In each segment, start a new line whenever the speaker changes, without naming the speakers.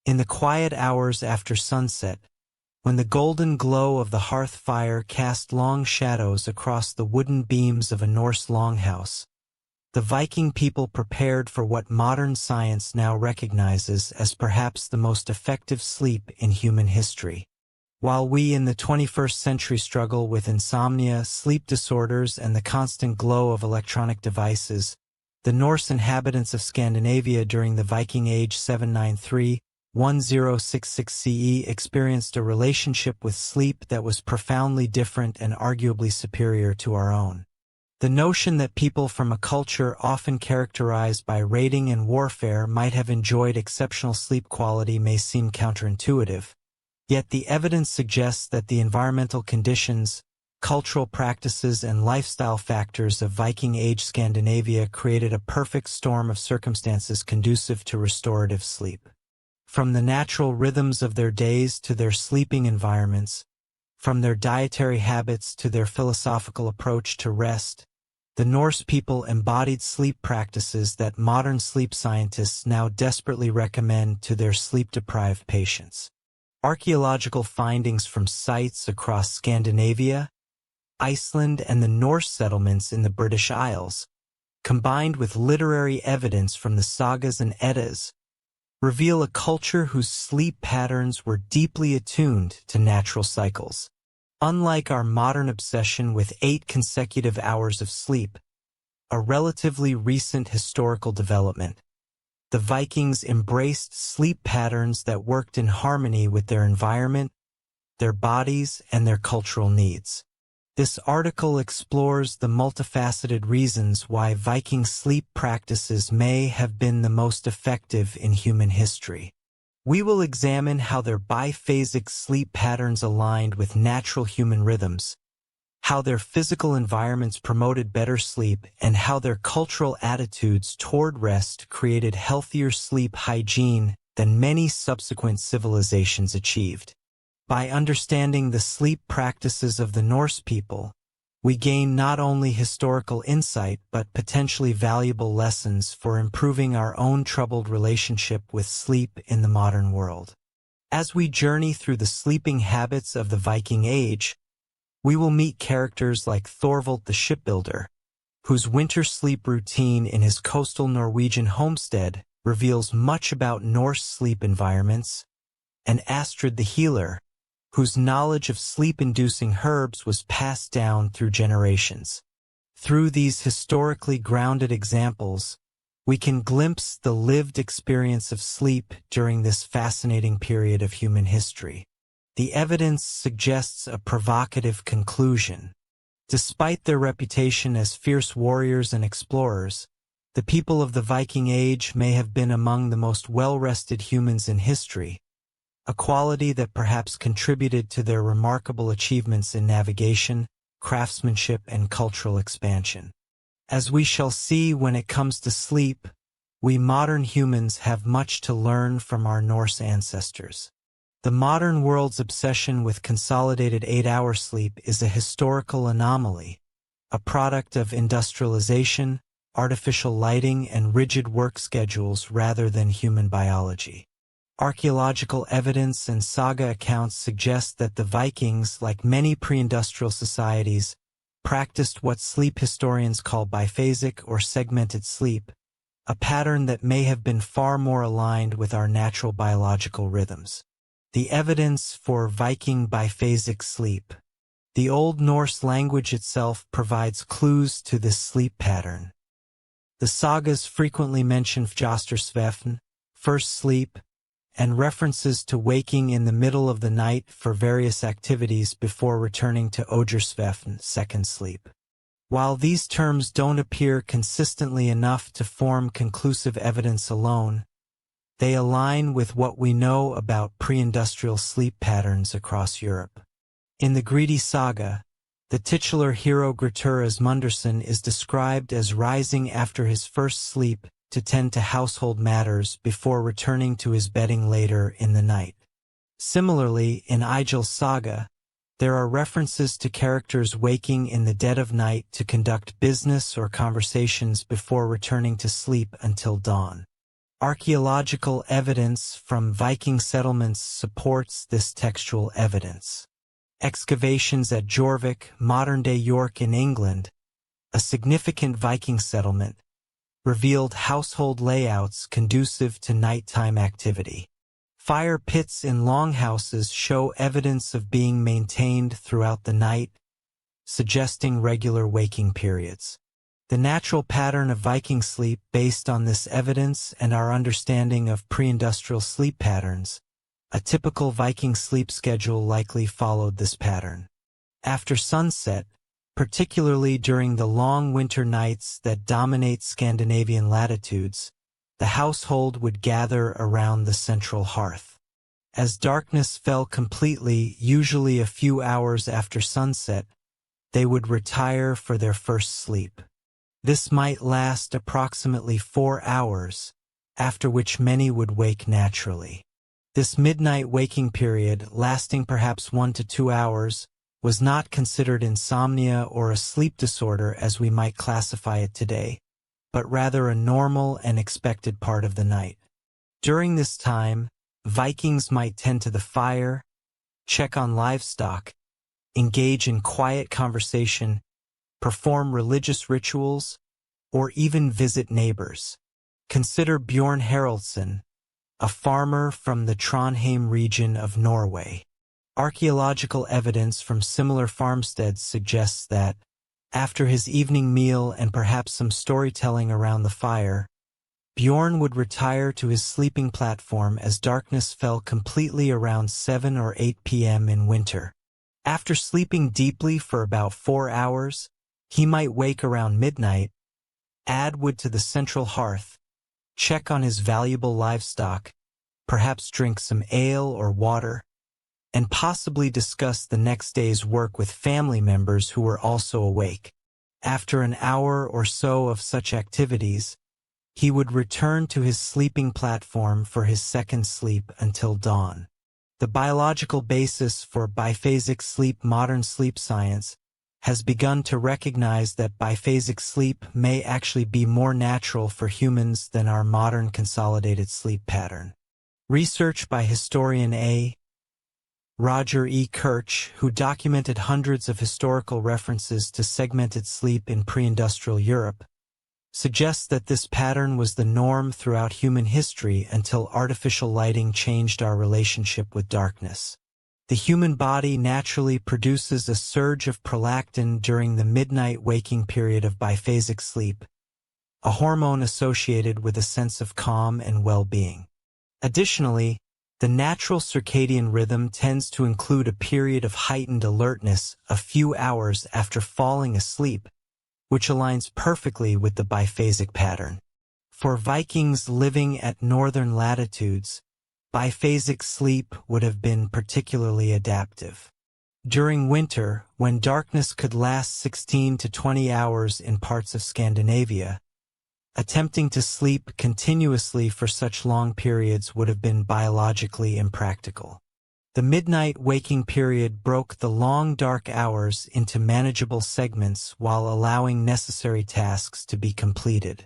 In the quiet hours after sunset, when the golden glow of the hearth fire cast long shadows across the wooden beams of a Norse longhouse, the Viking people prepared for what modern science now recognizes as perhaps the most effective sleep in human history. While we in the 21st century struggle with insomnia, sleep disorders, and the constant glow of electronic devices, the Norse inhabitants of Scandinavia during the Viking Age 793–1066 CE experienced a relationship with sleep that was profoundly different and arguably superior to our own. The notion that people from a culture often characterized by raiding and warfare might have enjoyed exceptional sleep quality may seem counterintuitive, yet the evidence suggests that the environmental conditions, cultural practices, and lifestyle factors of Viking Age Scandinavia created a perfect storm of circumstances conducive to restorative sleep. From the natural rhythms of their days to their sleeping environments, from their dietary habits to their philosophical approach to rest, the Norse people embodied sleep practices that modern sleep scientists now desperately recommend to their sleep-deprived patients. Archaeological findings from sites across Scandinavia, Iceland, and the Norse settlements in the British Isles, combined with literary evidence from the sagas and Eddas, reveal a culture whose sleep patterns were deeply attuned to natural cycles. Unlike our modern obsession with 8 consecutive hours of sleep, a relatively recent historical development, the Vikings embraced sleep patterns that worked in harmony with their environment, their bodies, and their cultural needs. This article explores the multifaceted reasons why Viking sleep practices may have been the most effective in human history. We will examine how their biphasic sleep patterns aligned with natural human rhythms, how their physical environments promoted better sleep, and how their cultural attitudes toward rest created healthier sleep hygiene than many subsequent civilizations achieved. By understanding the sleep practices of the Norse people, we gain not only historical insight but potentially valuable lessons for improving our own troubled relationship with sleep in the modern world. As we journey through the sleeping habits of the Viking Age, we will meet characters like Thorvald the shipbuilder, whose winter sleep routine in his coastal Norwegian homestead reveals much about Norse sleep environments, and Astrid the healer, whose knowledge of sleep-inducing herbs was passed down through generations. Through these historically grounded examples, we can glimpse the lived experience of sleep during this fascinating period of human history. The evidence suggests a provocative conclusion. Despite their reputation as fierce warriors and explorers, the people of the Viking Age may have been among the most well-rested humans in history, a quality that perhaps contributed to their remarkable achievements in navigation, craftsmanship, and cultural expansion. As we shall see when it comes to sleep, we modern humans have much to learn from our Norse ancestors. The modern world's obsession with consolidated 8-hour sleep is a historical anomaly, a product of industrialization, artificial lighting, and rigid work schedules rather than human biology. Archaeological evidence and saga accounts suggest that the Vikings, like many pre-industrial societies, practiced what sleep historians call biphasic or segmented sleep, a pattern that may have been far more aligned with our natural biological rhythms. The evidence for Viking biphasic sleep. The Old Norse language itself provides clues to this sleep pattern. The sagas frequently mention Fjostersvefn, first sleep, and references to waking in the middle of the night for various activities before returning to Ogersvefn, second sleep. While these terms don't appear consistently enough to form conclusive evidence alone, they align with what we know about pre-industrial sleep patterns across Europe. In the Greedy Saga, the titular hero Grettir Asmundarson is described as rising after his first sleep to tend to household matters before returning to his bedding later in the night. Similarly, in Egil's Saga, there are references to characters waking in the dead of night to conduct business or conversations before returning to sleep until dawn. Archaeological evidence from Viking settlements supports this textual evidence. Excavations at Jorvik, modern-day York in England, a significant Viking settlement, revealed household layouts conducive to nighttime activity. Fire pits in longhouses show evidence of being maintained throughout the night, suggesting regular waking periods. The natural pattern of Viking sleep, based on this evidence and our understanding of pre-industrial sleep patterns, a typical Viking sleep schedule likely followed this pattern. After sunset, particularly during the long winter nights that dominate Scandinavian latitudes, the household would gather around the central hearth. As darkness fell completely, usually a few hours after sunset, they would retire for their first sleep. This might last approximately 4 hours, after which many would wake naturally. This midnight waking period, lasting perhaps 1 to 2 hours, was not considered insomnia or a sleep disorder as we might classify it today, but rather a normal and expected part of the night. During this time, Vikings might tend to the fire, check on livestock, engage in quiet conversation, perform religious rituals, or even visit neighbors. Consider Bjorn Haraldsson, a farmer from the Trondheim region of Norway. Archaeological evidence from similar farmsteads suggests that, after his evening meal and perhaps some storytelling around the fire, Bjorn would retire to his sleeping platform as darkness fell completely around 7 or 8 p.m. in winter. After sleeping deeply for about 4 hours, he might wake around midnight, add wood to the central hearth, check on his valuable livestock, perhaps drink some ale or water, and possibly discuss the next day's work with family members who were also awake. After an hour or so of such activities, he would return to his sleeping platform for his second sleep until dawn. The biological basis for biphasic sleep, modern sleep science, has begun to recognize that biphasic sleep may actually be more natural for humans than our modern consolidated sleep pattern. Research by historian A. Roger E. Kirch, who documented hundreds of historical references to segmented sleep in pre-industrial Europe, suggests that this pattern was the norm throughout human history until artificial lighting changed our relationship with darkness. The human body naturally produces a surge of prolactin during the midnight waking period of biphasic sleep, a hormone associated with a sense of calm and well-being. Additionally, the natural circadian rhythm tends to include a period of heightened alertness a few hours after falling asleep, which aligns perfectly with the biphasic pattern. For Vikings living at northern latitudes, biphasic sleep would have been particularly adaptive. During winter, when darkness could last 16 to 20 hours in parts of Scandinavia, attempting to sleep continuously for such long periods would have been biologically impractical. The midnight waking period broke the long dark hours into manageable segments while allowing necessary tasks to be completed.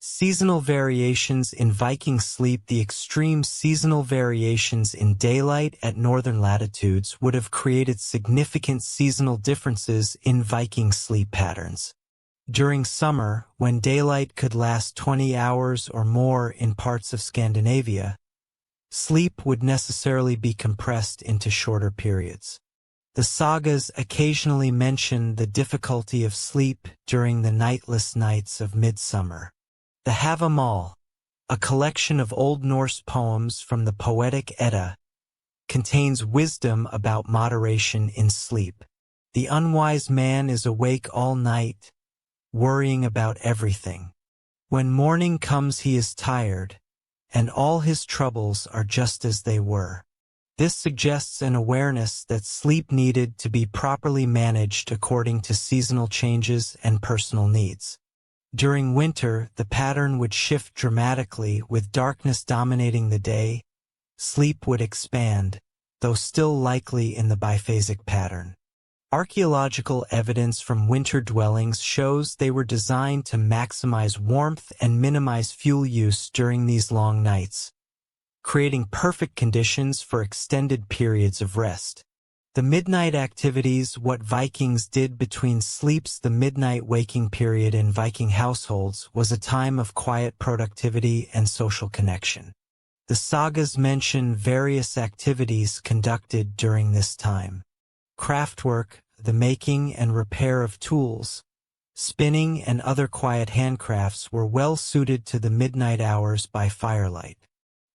Seasonal variations in Viking sleep. The extreme seasonal variations in daylight at northern latitudes would have created significant seasonal differences in Viking sleep patterns. During summer, when daylight could last 20 hours or more in parts of Scandinavia, sleep would necessarily be compressed into shorter periods. The sagas occasionally mention the difficulty of sleep during the nightless nights of midsummer. The Havamal, a collection of Old Norse poems from the Poetic Edda, contains wisdom about moderation in sleep. The unwise man is awake all night, worrying about everything. When morning comes, he is tired, and all his troubles are just as they were. This suggests an awareness that sleep needed to be properly managed according to seasonal changes and personal needs. During winter, the pattern would shift dramatically, with darkness dominating the day. Sleep would expand, though still likely in the biphasic pattern. Archaeological evidence from winter dwellings shows they were designed to maximize warmth and minimize fuel use during these long nights, creating perfect conditions for extended periods of rest. The midnight activities, what Vikings did between sleeps. The midnight waking period in Viking households was a time of quiet productivity and social connection. The sagas mention various activities conducted during this time. Craftwork, the making and repair of tools, spinning and other quiet handcrafts were well suited to the midnight hours by firelight.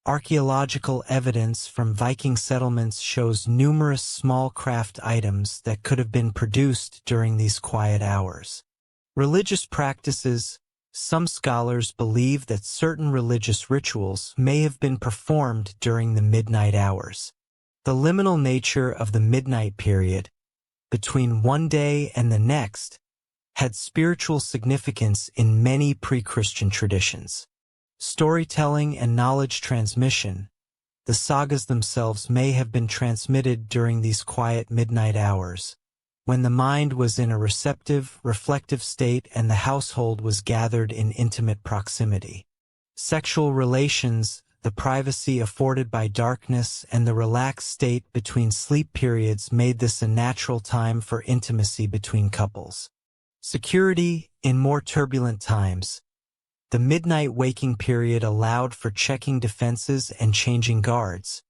Archaeological evidence from Viking settlements shows numerous small craft items that could have been produced during these quiet hours. Religious practices. Some scholars believe that certain religious rituals may have been performed during the midnight hours. The liminal nature of the midnight period, between one day and the next, had spiritual significance in many pre-Christian traditions. Storytelling and knowledge transmission. The sagas themselves may have been transmitted during these quiet midnight hours, when the mind was in a receptive, reflective state and the household was gathered in intimate proximity. Sexual relations, the privacy afforded by darkness and the relaxed state between sleep periods made this a natural time for intimacy between couples. Security, in more turbulent times. The midnight waking period allowed for checking defenses and changing guards,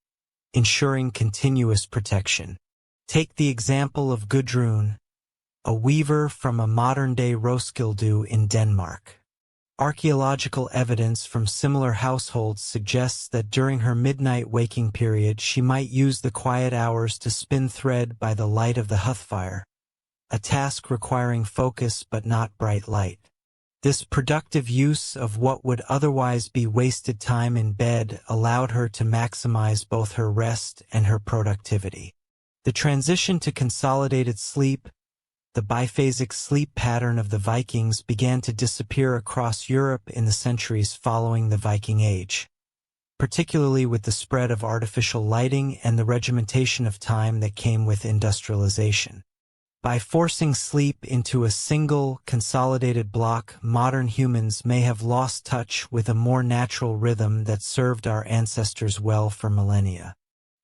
ensuring continuous protection. Take the example of Gudrun, a weaver from a modern-day Roskilde in Denmark. Archaeological evidence from similar households suggests that during her midnight waking period she might use the quiet hours to spin thread by the light of the hearthfire, a task requiring focus but not bright light. This productive use of what would otherwise be wasted time in bed allowed her to maximize both her rest and her productivity. The transition to consolidated sleep, the biphasic sleep pattern of the Vikings, began to disappear across Europe in the centuries following the Viking Age, particularly with the spread of artificial lighting and the regimentation of time that came with industrialization. By forcing sleep into a single, consolidated block, modern humans may have lost touch with a more natural rhythm that served our ancestors well for millennia.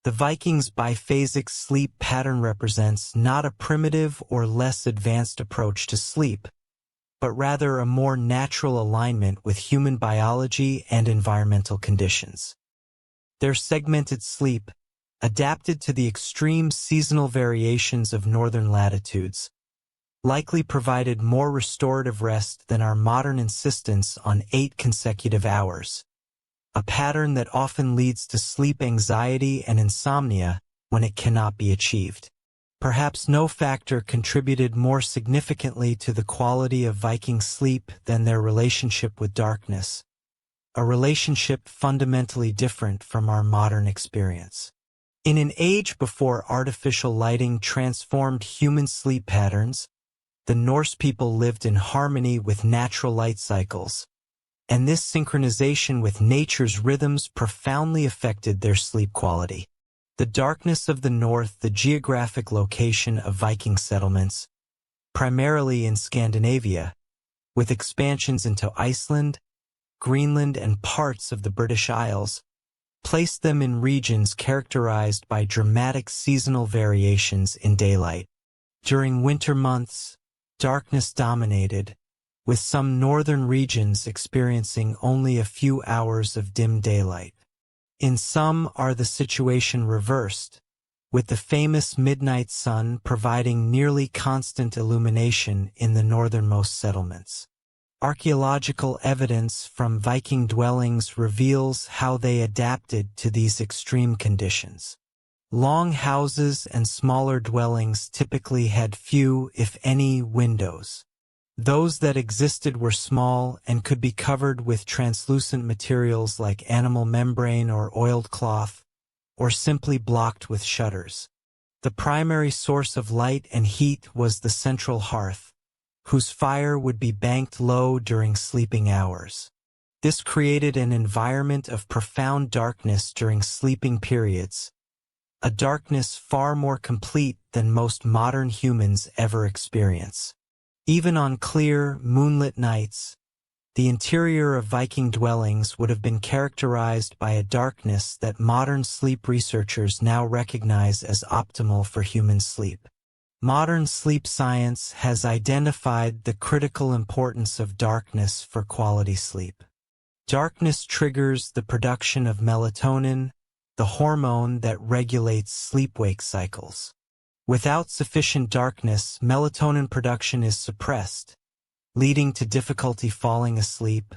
The Vikings' biphasic sleep pattern represents not a primitive or less advanced approach to sleep, but rather a more natural alignment with human biology and environmental conditions. Their segmented sleep, adapted to the extreme seasonal variations of northern latitudes, likely provided more restorative rest than our modern insistence on 8 consecutive hours, a pattern that often leads to sleep anxiety and insomnia when it cannot be achieved. Perhaps no factor contributed more significantly to the quality of Viking sleep than their relationship with darkness, a relationship fundamentally different from our modern experience. In an age before artificial lighting transformed human sleep patterns, the Norse people lived in harmony with natural light cycles, and this synchronization with nature's rhythms profoundly affected their sleep quality. The darkness of the north, the geographic location of Viking settlements, primarily in Scandinavia, with expansions into Iceland, Greenland, and parts of the British Isles, placed them in regions characterized by dramatic seasonal variations in daylight. During winter months, darkness dominated, with some northern regions experiencing only a few hours of dim daylight. In some are the situation reversed, with the famous midnight sun providing nearly constant illumination in the northernmost settlements. Archaeological evidence from Viking dwellings reveals how they adapted to these extreme conditions. Long houses and smaller dwellings typically had few, if any, windows. Those that existed were small and could be covered with translucent materials like animal membrane or oiled cloth, or simply blocked with shutters. The primary source of light and heat was the central hearth, whose fire would be banked low during sleeping hours. This created an environment of profound darkness during sleeping periods, a darkness far more complete than most modern humans ever experience. Even on clear, moonlit nights, the interior of Viking dwellings would have been characterized by a darkness that modern sleep researchers now recognize as optimal for human sleep. Modern sleep science has identified the critical importance of darkness for quality sleep. Darkness triggers the production of melatonin, the hormone that regulates sleep-wake cycles. Without sufficient darkness, melatonin production is suppressed, leading to difficulty falling asleep,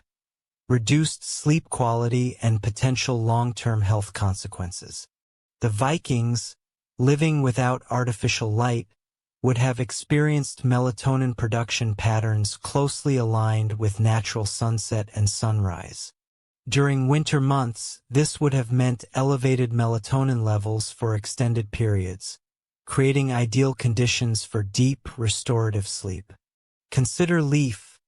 reduced sleep quality, and potential long-term health consequences. The Vikings, living without artificial light, would have experienced melatonin production patterns closely aligned with natural sunset and sunrise. During winter months, this would have meant elevated melatonin levels for extended periods, creating ideal conditions for deep, restorative sleep. Consider Leif,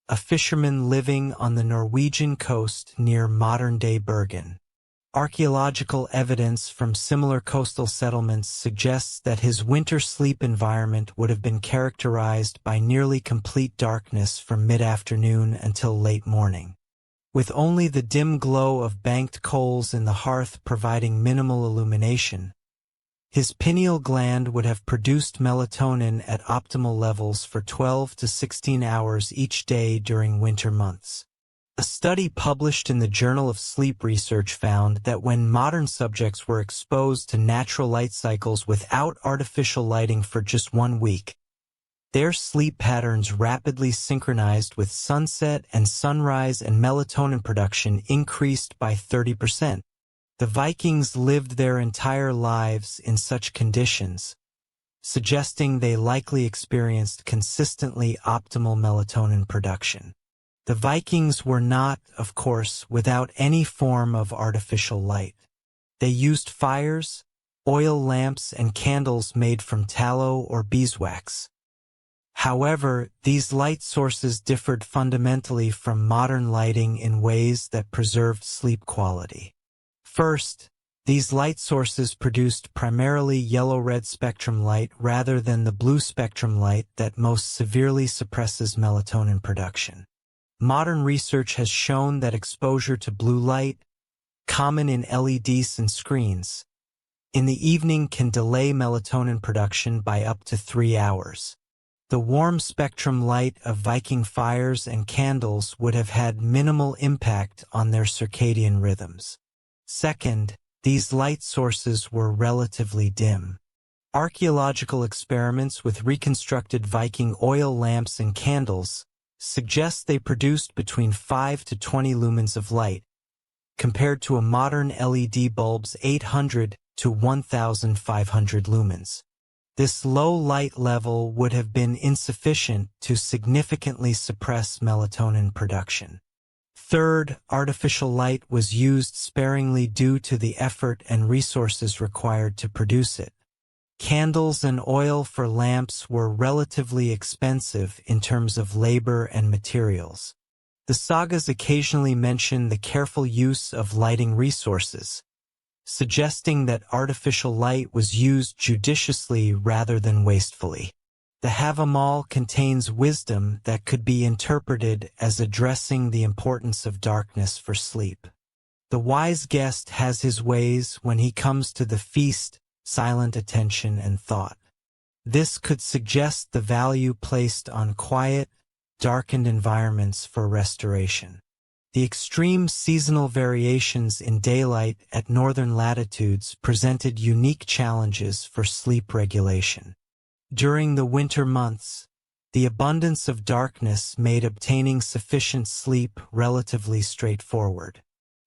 a fisherman living on the Norwegian coast near modern-day Bergen. Archaeological evidence from similar coastal settlements suggests that his winter sleep environment would have been characterized by nearly complete darkness from mid-afternoon until late morning. With only the dim glow of banked coals in the hearth providing minimal illumination, his pineal gland would have produced melatonin at optimal levels for 12 to 16 hours each day during winter months. A study published in the Journal of Sleep Research found that when modern subjects were exposed to natural light cycles without artificial lighting for just 1 week, their sleep patterns rapidly synchronized with sunset and sunrise, and melatonin production increased by 30%. The Vikings lived their entire lives in such conditions, suggesting they likely experienced consistently optimal melatonin production. The Vikings were not, of course, without any form of artificial light. They used fires, oil lamps, and candles made from tallow or beeswax. However, these light sources differed fundamentally from modern lighting in ways that preserved sleep quality. First, these light sources produced primarily yellow-red spectrum light rather than the blue spectrum light that most severely suppresses melatonin production. Modern research has shown that exposure to blue light, common in LEDs and screens, in the evening can delay melatonin production by up to 3 hours. The warm spectrum light of Viking fires and candles would have had minimal impact on their circadian rhythms. Second, these light sources were relatively dim. Archaeological experiments with reconstructed Viking oil lamps and candles suggest they produced between 5 to 20 lumens of light, compared to a modern LED bulb's 800 to 1,500 lumens. This low light level would have been insufficient to significantly suppress melatonin production. Third, artificial light was used sparingly due to the effort and resources required to produce it. Candles and oil for lamps were relatively expensive in terms of labor and materials. The sagas occasionally mention the careful use of lighting resources, suggesting that artificial light was used judiciously rather than wastefully. The Havamal contains wisdom that could be interpreted as addressing the importance of darkness for sleep. The wise guest has his ways when he comes to the feast, silent attention and thought. This could suggest the value placed on quiet, darkened environments for restoration. The extreme seasonal variations in daylight at northern latitudes presented unique challenges for sleep regulation. During the winter months, the abundance of darkness made obtaining sufficient sleep relatively straightforward.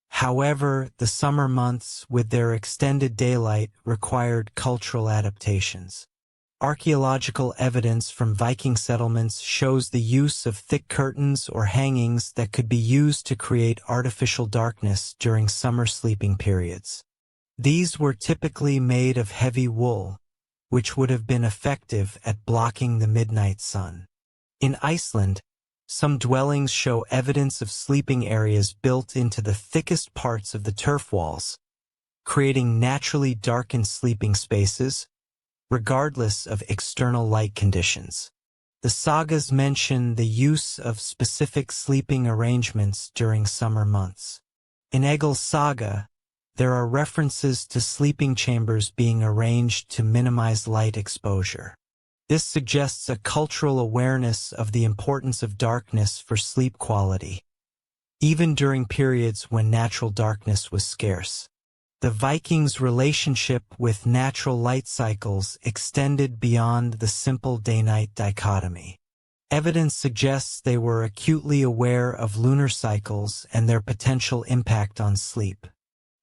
However, the summer months, with their extended daylight, required cultural adaptations. Archaeological evidence from Viking settlements shows the use of thick curtains or hangings that could be used to create artificial darkness during summer sleeping periods. These were typically made of heavy wool, which would have been effective at blocking the midnight sun. In Iceland, some dwellings show evidence of sleeping areas built into the thickest parts of the turf walls, creating naturally darkened sleeping spaces, regardless of external light conditions. The sagas mention the use of specific sleeping arrangements during summer months. In Egil's saga, there are references to sleeping chambers being arranged to minimize light exposure. This suggests a cultural awareness of the importance of darkness for sleep quality, even during periods when natural darkness was scarce. The Vikings' relationship with natural light cycles extended beyond the simple day-night dichotomy. Evidence suggests they were acutely aware of lunar cycles and their potential impact on sleep.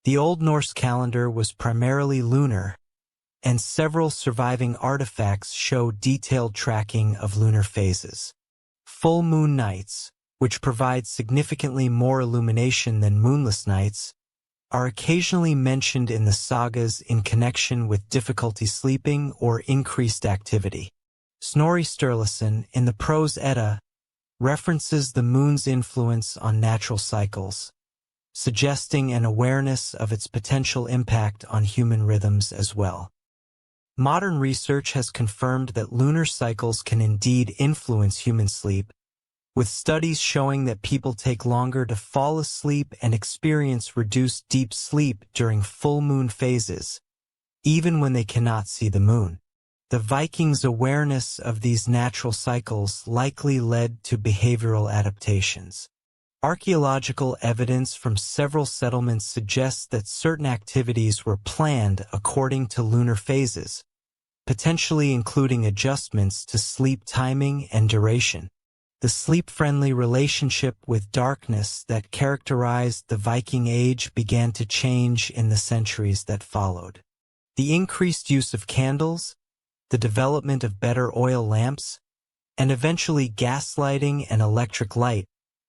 The Old Norse calendar was primarily lunar, and several surviving artifacts show detailed tracking of lunar phases. Full moon nights, which provide significantly more illumination than moonless nights, are occasionally mentioned in the sagas in connection with difficulty sleeping or increased activity. Snorri Sturluson, in the Prose Edda, references the moon's influence on natural cycles, suggesting an awareness of its potential impact on human rhythms as well. Modern research has confirmed that lunar cycles can indeed influence human sleep, with studies showing that people take longer to fall asleep and experience reduced deep sleep during full moon phases, even when they cannot see the moon. The Vikings' awareness of these natural cycles likely led to behavioral adaptations. Archaeological evidence from several settlements suggests that certain activities were planned according to lunar phases, potentially including adjustments to sleep timing and duration. The sleep-friendly relationship with darkness that characterized the Viking Age began to change in the centuries that followed. The increased use of candles, the development of better oil lamps, and eventually gaslighting and electric light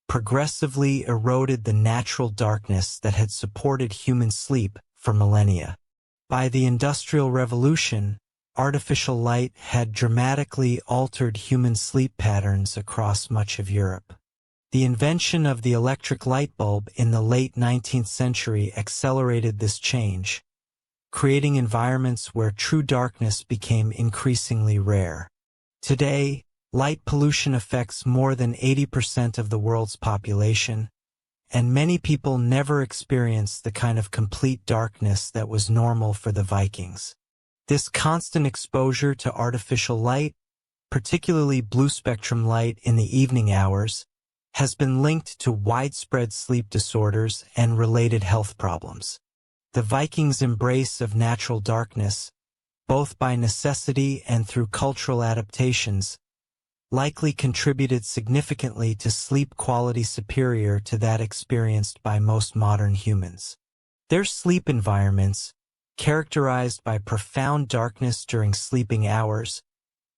progressively eroded the natural darkness that had supported human sleep for millennia. By the Industrial Revolution, artificial light had dramatically altered human sleep patterns across much of Europe. The invention of the electric light bulb in the late 19th century accelerated this change, creating environments where true darkness became increasingly rare. Today, light pollution affects more than 80% of the world's population, and many people never experience the kind of complete darkness that was normal for the Vikings. This constant exposure to artificial light, particularly blue-spectrum light in the evening hours, has been linked to widespread sleep disorders and related health problems. The Vikings' embrace of natural darkness, both by necessity and through cultural adaptations, likely contributed significantly to sleep quality superior to that experienced by most modern humans. Their sleep environments, characterized by profound darkness during sleeping hours,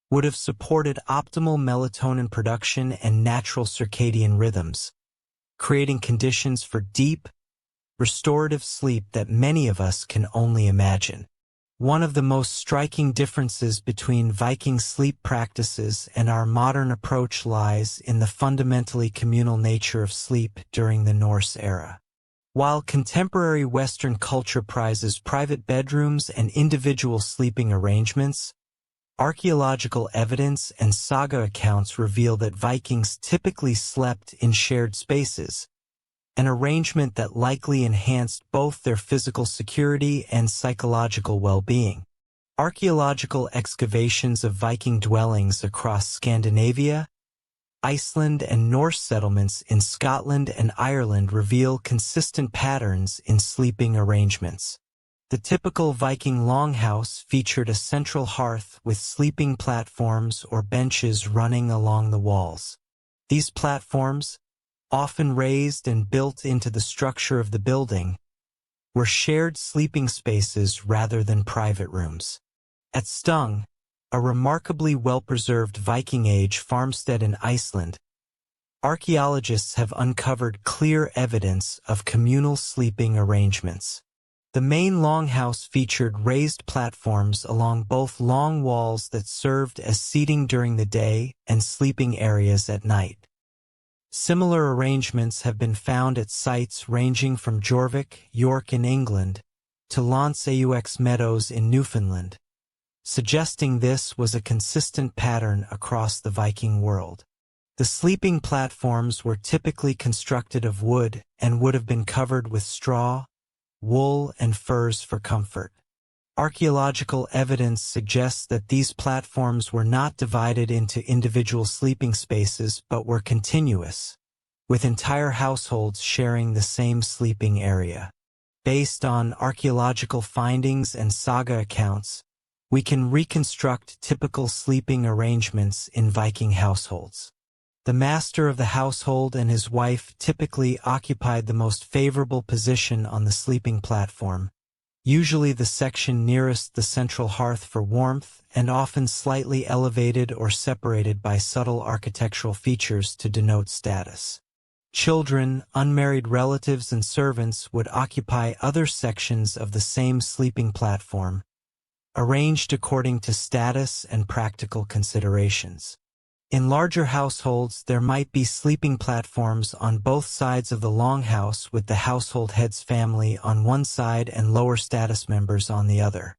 would have supported optimal melatonin production and natural circadian rhythms, creating conditions for deep, restorative sleep that many of us can only imagine. One of the most striking differences between Viking sleep practices and our modern approach lies in the fundamentally communal nature of sleep during the Norse era. While contemporary Western culture prizes private bedrooms and individual sleeping arrangements, archaeological evidence and saga accounts reveal that Vikings typically slept in shared spaces, an arrangement that likely enhanced both their physical security and psychological well-being. Archaeological excavations of Viking dwellings across Scandinavia, Iceland, and Norse settlements in Scotland and Ireland reveal consistent patterns in sleeping arrangements. The typical Viking longhouse featured a central hearth with sleeping platforms or benches running along the walls. These platforms, often raised and built into the structure of the building, were shared sleeping spaces rather than private rooms. At Stung, a remarkably well-preserved Viking Age farmstead in Iceland, archaeologists have uncovered clear evidence of communal sleeping arrangements. The main longhouse featured raised platforms along both long walls that served as seating during the day and sleeping areas at night. Similar arrangements have been found at sites ranging from Jorvik, York in England, to Lance-aux Meadows in Newfoundland, suggesting this was a consistent pattern across the Viking world. The sleeping platforms were typically constructed of wood and would have been covered with straw, wool, and furs for comfort. Archaeological evidence suggests that these platforms were not divided into individual sleeping spaces but were continuous, with entire households sharing the same sleeping area. Based on archaeological findings and saga accounts, we can reconstruct typical sleeping arrangements in Viking households. The master of the household and his wife typically occupied the most favorable position on the sleeping platform, usually the section nearest the central hearth for warmth, and often slightly elevated or separated by subtle architectural features to denote status. Children, unmarried relatives, and servants would occupy other sections of the same sleeping platform, arranged according to status and practical considerations. In larger households, there might be sleeping platforms on both sides of the longhouse, with the household head's family on one side and lower status members on the other.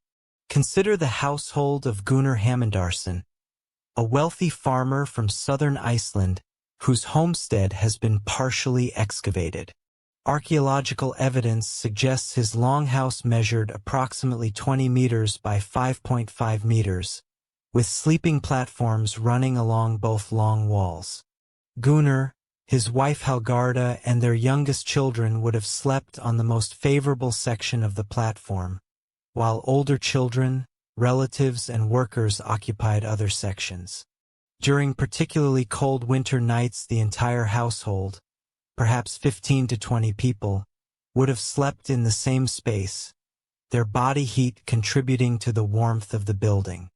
Consider the household of Gunnar Hammondarson, a wealthy farmer from southern Iceland, whose homestead has been partially excavated. Archaeological evidence suggests his longhouse measured approximately 20 meters by 5.5 meters, with sleeping platforms running along both long walls. Gunnar, his wife Helgarda, and their youngest children would have slept on the most favorable section of the platform, while older children, relatives, and workers occupied other sections. During particularly cold winter nights, the entire household, perhaps 15 to 20 people, would have slept in the same space, their body heat contributing to the warmth of the building.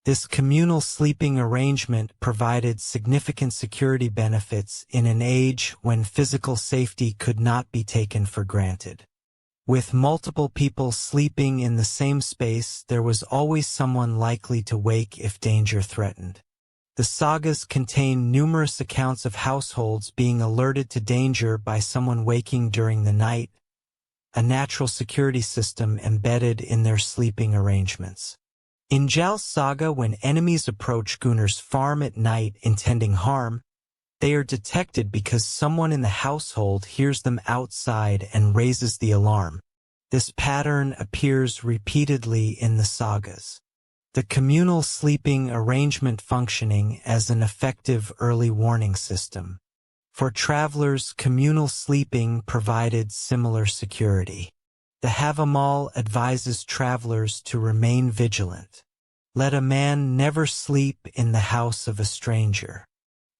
This communal sleeping arrangement provided significant security benefits in an age when physical safety could not be taken for granted. With multiple people sleeping in the same space, there was always someone likely to wake if danger threatened. The sagas contain numerous accounts of households being alerted to danger by someone waking during the night, a natural security system embedded in their sleeping arrangements. In Jarl's saga, when enemies approach Gunnar's farm at night intending harm, they are detected because someone in the household hears them outside and raises the alarm. This pattern appears repeatedly in the sagas. The communal sleeping arrangement functioning as an effective early warning system. For travelers, communal sleeping provided similar security. The Havamal advises travelers to remain vigilant. Let a man never sleep in the house of a stranger.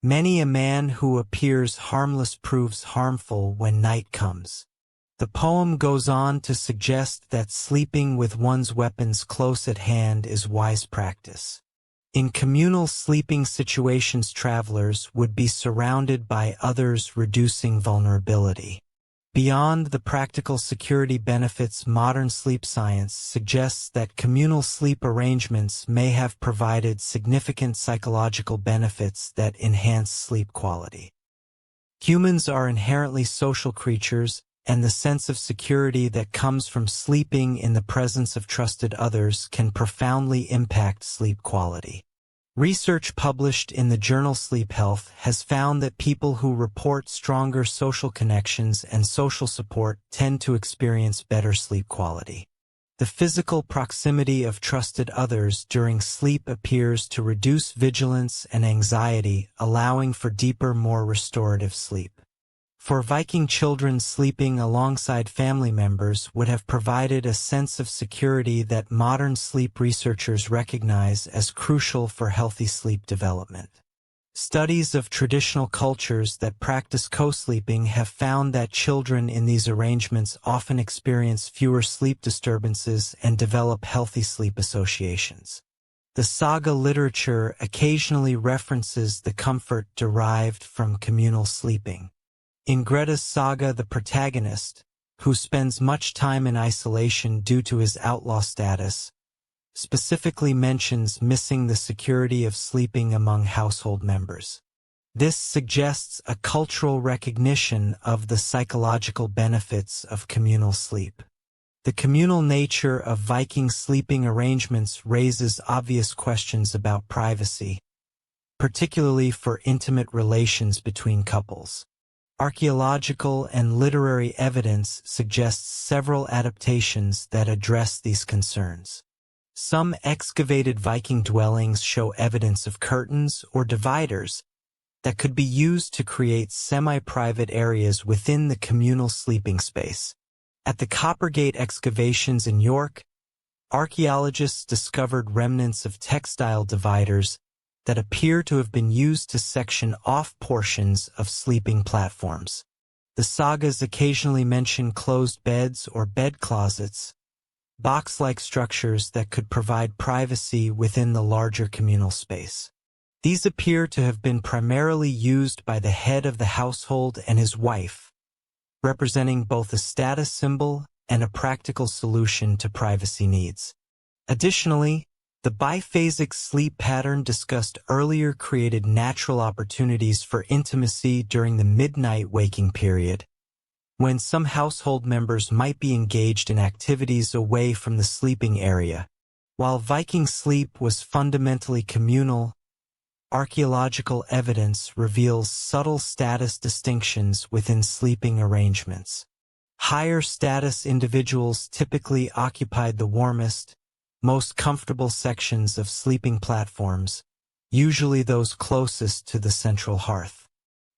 Many a man who appears harmless proves harmful when night comes. The poem goes on to suggest that sleeping with one's weapons close at hand is wise practice. In communal sleeping situations, travelers would be surrounded by others, reducing vulnerability. Beyond the practical security benefits, modern sleep science suggests that communal sleep arrangements may have provided significant psychological benefits that enhance sleep quality. Humans are inherently social creatures, and the sense of security that comes from sleeping in the presence of trusted others can profoundly impact sleep quality. Research published in the journal Sleep Health has found that people who report stronger social connections and social support tend to experience better sleep quality. The physical proximity of trusted others during sleep appears to reduce vigilance and anxiety, allowing for deeper, more restorative sleep. For Viking children, sleeping alongside family members would have provided a sense of security that modern sleep researchers recognize as crucial for healthy sleep development. Studies of traditional cultures that practice co-sleeping have found that children in these arrangements often experience fewer sleep disturbances and develop healthy sleep associations. The saga literature occasionally references the comfort derived from communal sleeping. In Greta's saga, the protagonist, who spends much time in isolation due to his outlaw status, specifically mentions missing the security of sleeping among household members. This suggests a cultural recognition of the psychological benefits of communal sleep. The communal nature of Viking sleeping arrangements raises obvious questions about privacy, particularly for intimate relations between couples. Archaeological and literary evidence suggests several adaptations that address these concerns. Some excavated Viking dwellings show evidence of curtains or dividers that could be used to create semi-private areas within the communal sleeping space. At the Coppergate excavations in York, archaeologists discovered remnants of textile dividers that appear to have been used to section off portions of sleeping platforms. The sagas occasionally mention closed beds or bed closets, box-like structures that could provide privacy within the larger communal space. These appear to have been primarily used by the head of the household and his wife, representing both a status symbol and a practical solution to privacy needs. Additionally, the biphasic sleep pattern discussed earlier created natural opportunities for intimacy during the midnight waking period, when some household members might be engaged in activities away from the sleeping area. While Viking sleep was fundamentally communal, archaeological evidence reveals subtle status distinctions within sleeping arrangements. Higher status individuals typically occupied the warmest, most comfortable sections of sleeping platforms, usually those closest to the central hearth.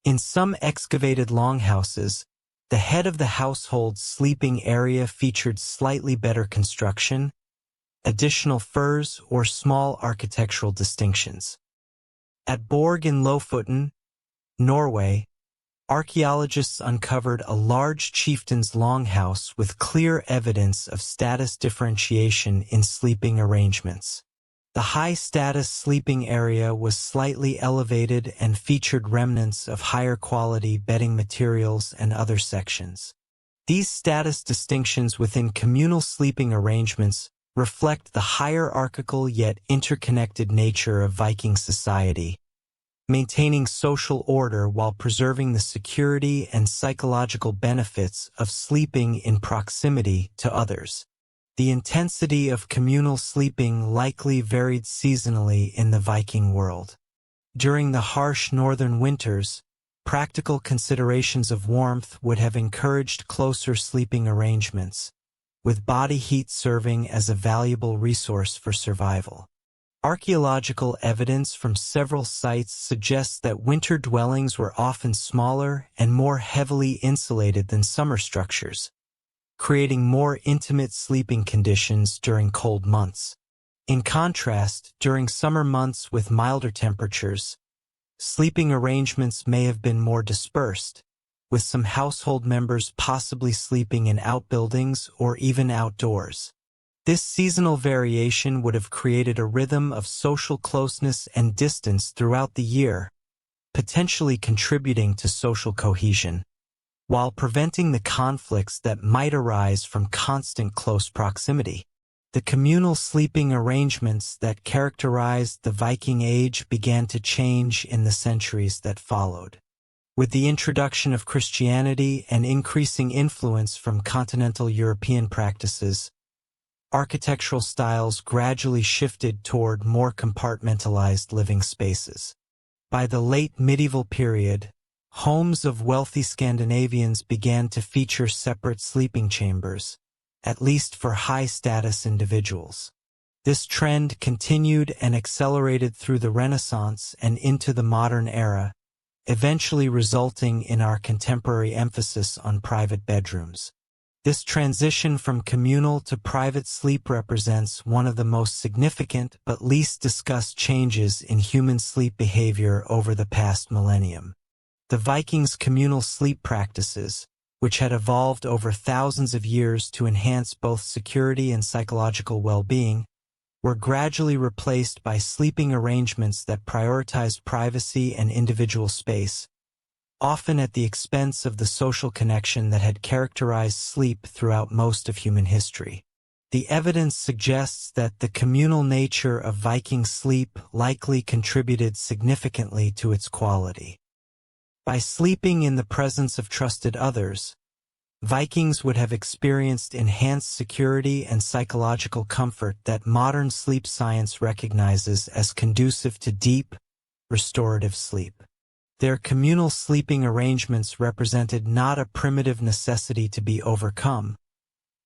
In some excavated longhouses, the head of the household's sleeping area featured slightly better construction, additional furs, or small architectural distinctions. At Borg in Lofoten, Norway, archaeologists uncovered a large chieftain's longhouse with clear evidence of status differentiation in sleeping arrangements. The high-status sleeping area was slightly elevated and featured remnants of higher-quality bedding materials and other sections. These status distinctions within communal sleeping arrangements reflect the hierarchical yet interconnected nature of Viking society, maintaining social order while preserving the security and psychological benefits of sleeping in proximity to others. The intensity of communal sleeping likely varied seasonally in the Viking world. During the harsh northern winters, practical considerations of warmth would have encouraged closer sleeping arrangements, with body heat serving as a valuable resource for survival. Archaeological evidence from several sites suggests that winter dwellings were often smaller and more heavily insulated than summer structures, creating more intimate sleeping conditions during cold months. In contrast, during summer months with milder temperatures, sleeping arrangements may have been more dispersed, with some household members possibly sleeping in outbuildings or even outdoors. This seasonal variation would have created a rhythm of social closeness and distance throughout the year, potentially contributing to social cohesion, while preventing the conflicts that might arise from constant close proximity. The communal sleeping arrangements that characterized the Viking Age began to change in the centuries that followed. With the introduction of Christianity and increasing influence from continental European practices, architectural styles gradually shifted toward more compartmentalized living spaces. By the late medieval period, homes of wealthy Scandinavians began to feature separate sleeping chambers, at least for high-status individuals. This trend continued and accelerated through the Renaissance and into the modern era, eventually resulting in our contemporary emphasis on private bedrooms. This transition from communal to private sleep represents one of the most significant but least discussed changes in human sleep behavior over the past millennium. The Vikings' communal sleep practices, which had evolved over thousands of years to enhance both security and psychological well-being, were gradually replaced by sleeping arrangements that prioritized privacy and individual space, often at the expense of the social connection that had characterized sleep throughout most of human history. The evidence suggests that the communal nature of Viking sleep likely contributed significantly to its quality. By sleeping in the presence of trusted others, Vikings would have experienced enhanced security and psychological comfort that modern sleep science recognizes as conducive to deep, restorative sleep. Their communal sleeping arrangements represented not a primitive necessity to be overcome,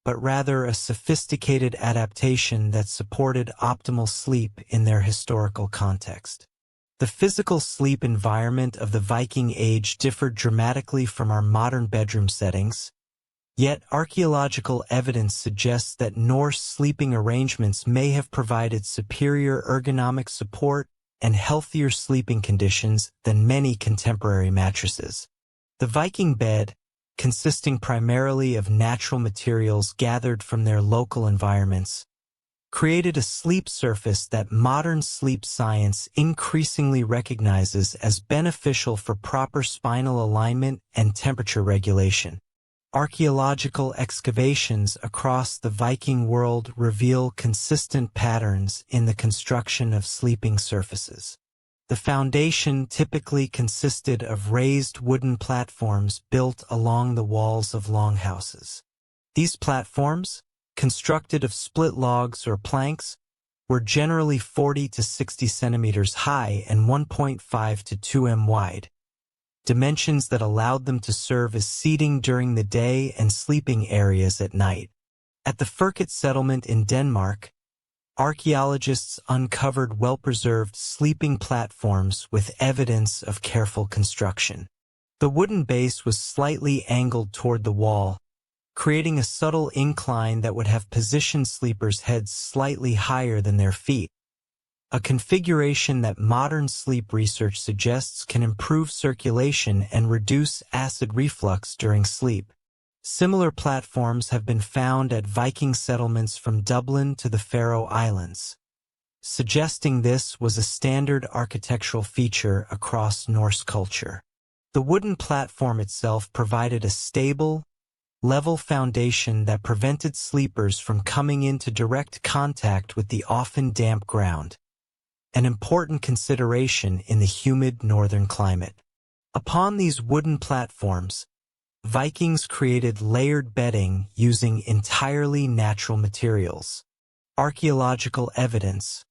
but rather a sophisticated adaptation that supported optimal sleep in their historical context. The physical sleep environment of the Viking Age differed dramatically from our modern bedroom settings, yet archaeological evidence suggests that Norse sleeping arrangements may have provided superior ergonomic support and healthier sleeping conditions than many contemporary mattresses. The Viking bed, consisting primarily of natural materials gathered from their local environments, created a sleep surface that modern sleep science increasingly recognizes as beneficial for proper spinal alignment and temperature regulation. Archaeological excavations across the Viking world reveal consistent patterns in the construction of sleeping surfaces. The foundation typically consisted of raised wooden platforms built along the walls of longhouses. These platforms, constructed of split logs or planks, were generally 40 to 60 centimeters high and 1.5 to 2 m wide, dimensions that allowed them to serve as seating during the day and sleeping areas at night. At the Firket settlement in Denmark, archaeologists uncovered well-preserved sleeping platforms with evidence of careful construction. The wooden base was slightly angled toward the wall, creating a subtle incline that would have positioned sleepers' heads slightly higher than their feet, a configuration that modern sleep research suggests can improve circulation and reduce acid reflux during sleep. Similar platforms have been found at Viking settlements from Dublin to the Faroe Islands, suggesting this was a standard architectural feature across Norse culture. The wooden platform itself provided a stable, level foundation that prevented sleepers from coming into direct contact with the often damp ground, an important consideration in the humid northern climate. Upon these wooden platforms, Vikings created layered bedding using entirely natural materials. Archaeological evidence,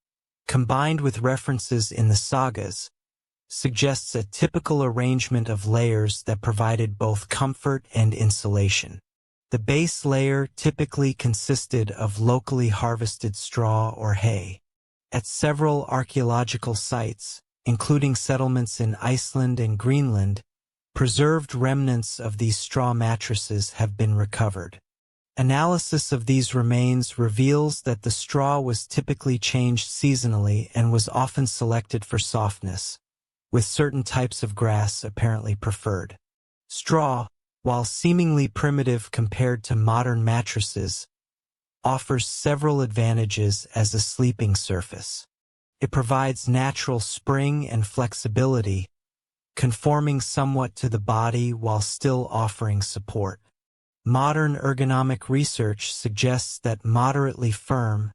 combined with references in the sagas, suggests a typical arrangement of layers that provided both comfort and insulation. The base layer typically consisted of locally harvested straw or hay. At several archaeological sites, including settlements in Iceland and Greenland, preserved remnants of these straw mattresses have been recovered. Analysis of these remains reveals that the straw was typically changed seasonally and was often selected for softness, with certain types of grass apparently preferred. Straw, while seemingly primitive compared to modern mattresses, offers several advantages as a sleeping surface. It provides natural spring and flexibility, conforming somewhat to the body while still offering support. Modern ergonomic research suggests that moderately firm,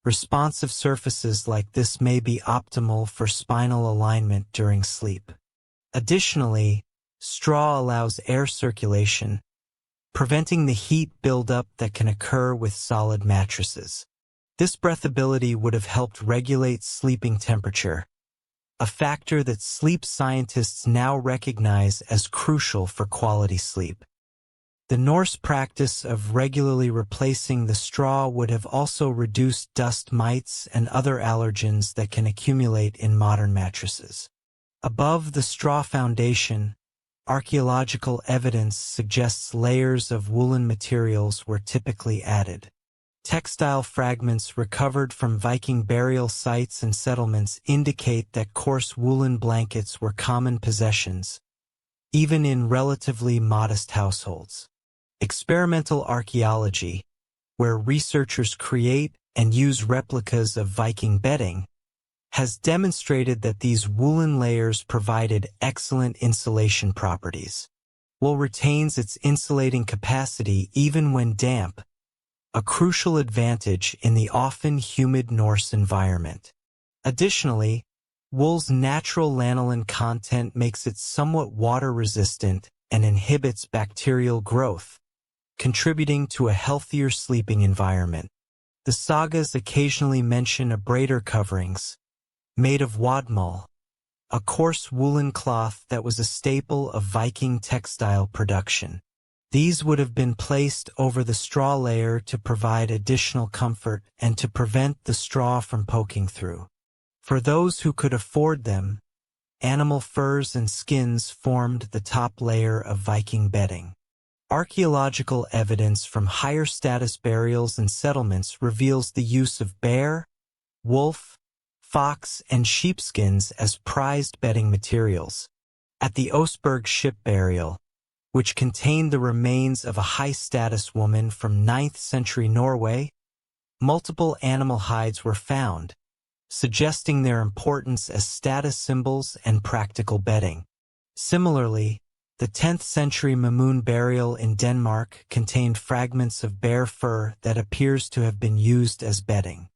responsive surfaces like this may be optimal for spinal alignment during sleep. Additionally, straw allows air circulation, preventing the heat buildup that can occur with solid mattresses. This breathability would have helped regulate sleeping temperature, a factor that sleep scientists now recognize as crucial for quality sleep. The Norse practice of regularly replacing the straw would have also reduced dust mites and other allergens that can accumulate in modern mattresses. Above the straw foundation, archaeological evidence suggests layers of woolen materials were typically added. Textile fragments recovered from Viking burial sites and settlements indicate that coarse woolen blankets were common possessions, even in relatively modest households. Experimental archaeology, where researchers create and use replicas of Viking bedding, has demonstrated that these woolen layers provided excellent insulation properties. Wool retains its insulating capacity even when damp, a crucial advantage in the often humid Norse environment. Additionally, wool's natural lanolin content makes it somewhat water-resistant and inhibits bacterial growth, contributing to a healthier sleeping environment. The sagas occasionally mention abrader coverings, made of wadmal, a coarse woolen cloth that was a staple of Viking textile production. These would have been placed over the straw layer to provide additional comfort and to prevent the straw from poking through. For those who could afford them, animal furs and skins formed the top layer of Viking bedding. Archaeological evidence from higher status burials and settlements reveals the use of bear, wolf, fox, and sheepskins as prized bedding materials. At the Oseberg ship burial, which contained the remains of a high-status woman from 9th century Norway, multiple animal hides were found, suggesting their importance as status symbols and practical bedding. Similarly, the 10th century Mamoon burial in Denmark contained fragments of bear fur that appears to have been used as bedding.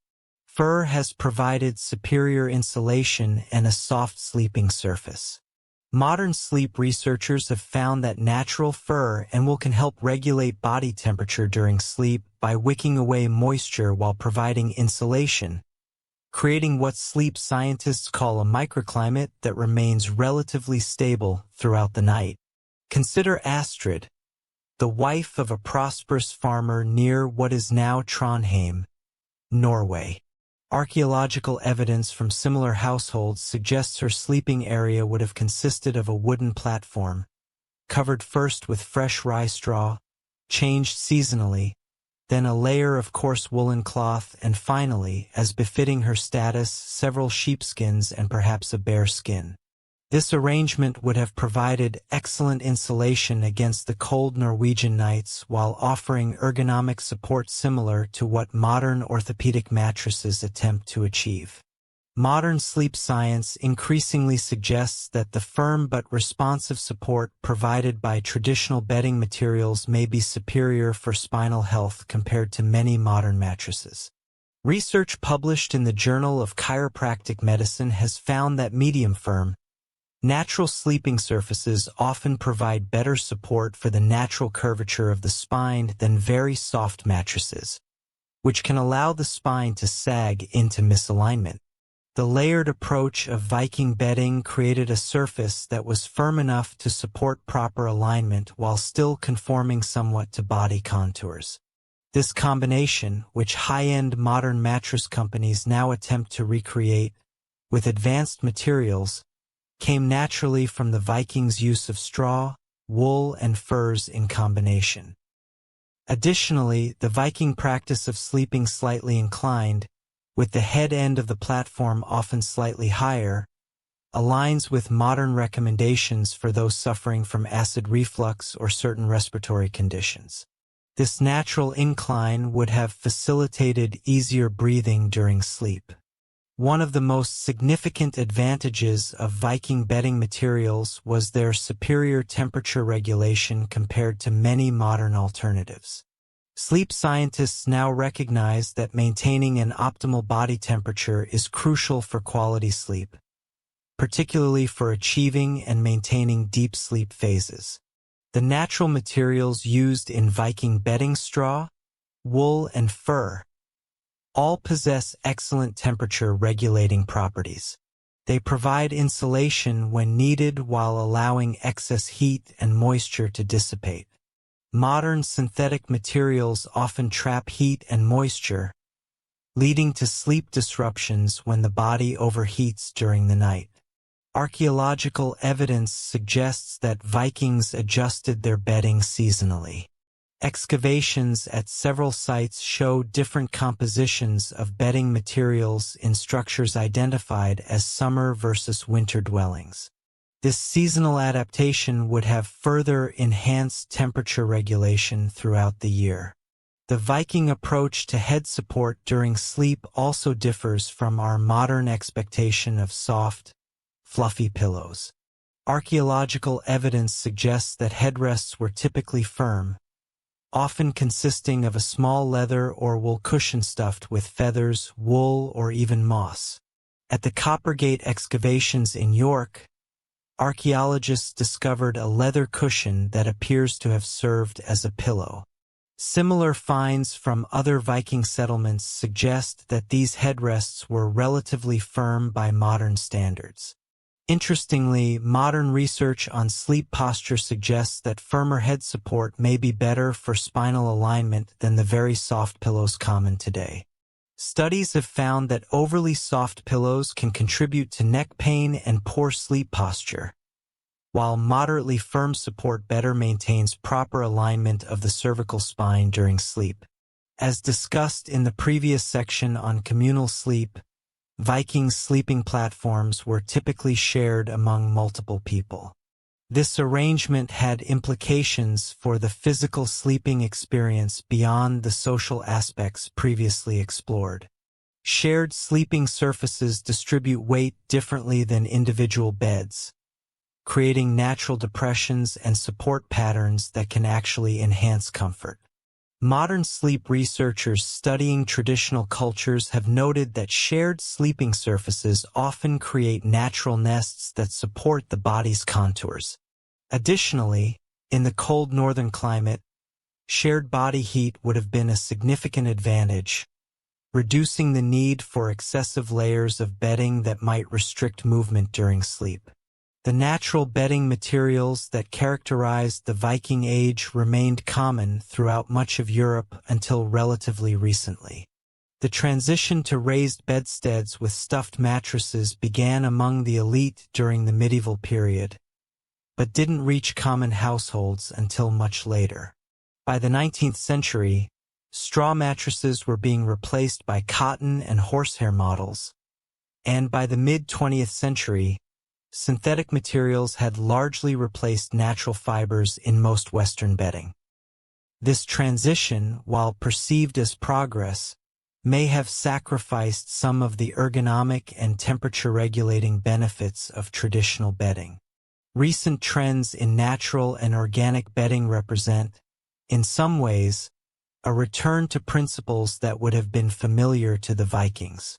Fur has provided superior insulation and a soft sleeping surface. Modern sleep researchers have found that natural fur and wool can help regulate body temperature during sleep by wicking away moisture while providing insulation, creating what sleep scientists call a microclimate that remains relatively stable throughout the night. Consider Astrid, the wife of a prosperous farmer near what is now Trondheim, Norway. Archaeological evidence from similar households suggests her sleeping area would have consisted of a wooden platform, covered first with fresh rye straw, changed seasonally, then a layer of coarse woolen cloth, and finally, as befitting her status, several sheepskins and perhaps a bear skin. This arrangement would have provided excellent insulation against the cold Norwegian nights while offering ergonomic support similar to what modern orthopedic mattresses attempt to achieve. Modern sleep science increasingly suggests that the firm but responsive support provided by traditional bedding materials may be superior for spinal health compared to many modern mattresses. Research published in the Journal of Chiropractic Medicine has found that medium-firm, natural sleeping surfaces often provide better support for the natural curvature of the spine than very soft mattresses, which can allow the spine to sag into misalignment. The layered approach of Viking bedding created a surface that was firm enough to support proper alignment while still conforming somewhat to body contours. This combination, which high-end modern mattress companies now attempt to recreate with advanced materials, came naturally from the Vikings' use of straw, wool, and furs in combination. Additionally, the Viking practice of sleeping slightly inclined, with the head end of the platform often slightly higher, aligns with modern recommendations for those suffering from acid reflux or certain respiratory conditions. This natural incline would have facilitated easier breathing during sleep. One of the most significant advantages of Viking bedding materials was their superior temperature regulation compared to many modern alternatives. Sleep scientists now recognize that maintaining an optimal body temperature is crucial for quality sleep, particularly for achieving and maintaining deep sleep phases. The natural materials used in Viking bedding, straw, wool, and fur, all possess excellent temperature-regulating properties. They provide insulation when needed while allowing excess heat and moisture to dissipate. Modern synthetic materials often trap heat and moisture, leading to sleep disruptions when the body overheats during the night. Archaeological evidence suggests that Vikings adjusted their bedding seasonally. Excavations at several sites show different compositions of bedding materials in structures identified as summer versus winter dwellings. This seasonal adaptation would have further enhanced temperature regulation throughout the year. The Viking approach to head support during sleep also differs from our modern expectation of soft, fluffy pillows. Archaeological evidence suggests that headrests were typically firm, often consisting of a small leather or wool cushion stuffed with feathers, wool, or even moss. At the Coppergate excavations in York, archaeologists discovered a leather cushion that appears to have served as a pillow. Similar finds from other Viking settlements suggest that these headrests were relatively firm by modern standards. Interestingly, modern research on sleep posture suggests that firmer head support may be better for spinal alignment than the very soft pillows common today. Studies have found that overly soft pillows can contribute to neck pain and poor sleep posture, while moderately firm support better maintains proper alignment of the cervical spine during sleep. As discussed in the previous section on communal sleep, Viking sleeping platforms were typically shared among multiple people. This arrangement had implications for the physical sleeping experience beyond the social aspects previously explored. Shared sleeping surfaces distribute weight differently than individual beds, creating natural depressions and support patterns that can actually enhance comfort. Modern sleep researchers studying traditional cultures have noted that shared sleeping surfaces often create natural nests that support the body's contours. Additionally, in the cold northern climate, shared body heat would have been a significant advantage, reducing the need for excessive layers of bedding that might restrict movement during sleep. The natural bedding materials that characterized the Viking Age remained common throughout much of Europe until relatively recently. The transition to raised bedsteads with stuffed mattresses began among the elite during the medieval period, but didn't reach common households until much later. By the 19th century, straw mattresses were being replaced by cotton and horsehair models, and by the mid-20th century, synthetic materials had largely replaced natural fibers in most Western bedding. This transition, while perceived as progress, may have sacrificed some of the ergonomic and temperature-regulating benefits of traditional bedding. Recent trends in natural and organic bedding represent, in some ways, a return to principles that would have been familiar to the Vikings.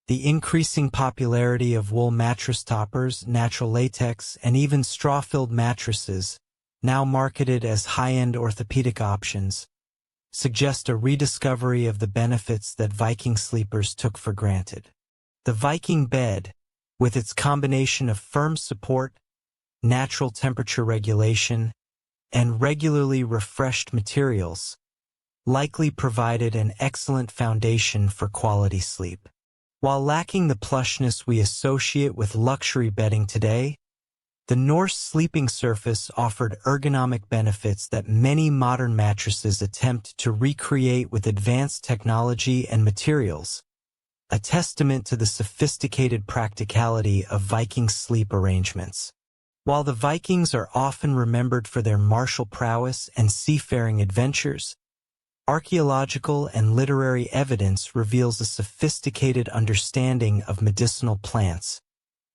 The increasing popularity of wool mattress toppers, natural latex, and even straw-filled mattresses, now marketed as high-end orthopedic options, suggest a rediscovery of the benefits that Viking sleepers took for granted. The Viking bed, with its combination of firm support, natural temperature regulation, and regularly refreshed materials, likely provided an excellent foundation for quality sleep. While lacking the plushness we associate with luxury bedding today, the Norse sleeping surface offered ergonomic benefits that many modern mattresses attempt to recreate with advanced technology and materials, a testament to the sophisticated practicality of Viking sleep arrangements. While the Vikings are often remembered for their martial prowess and seafaring adventures, archaeological and literary evidence reveals a sophisticated understanding of medicinal plants,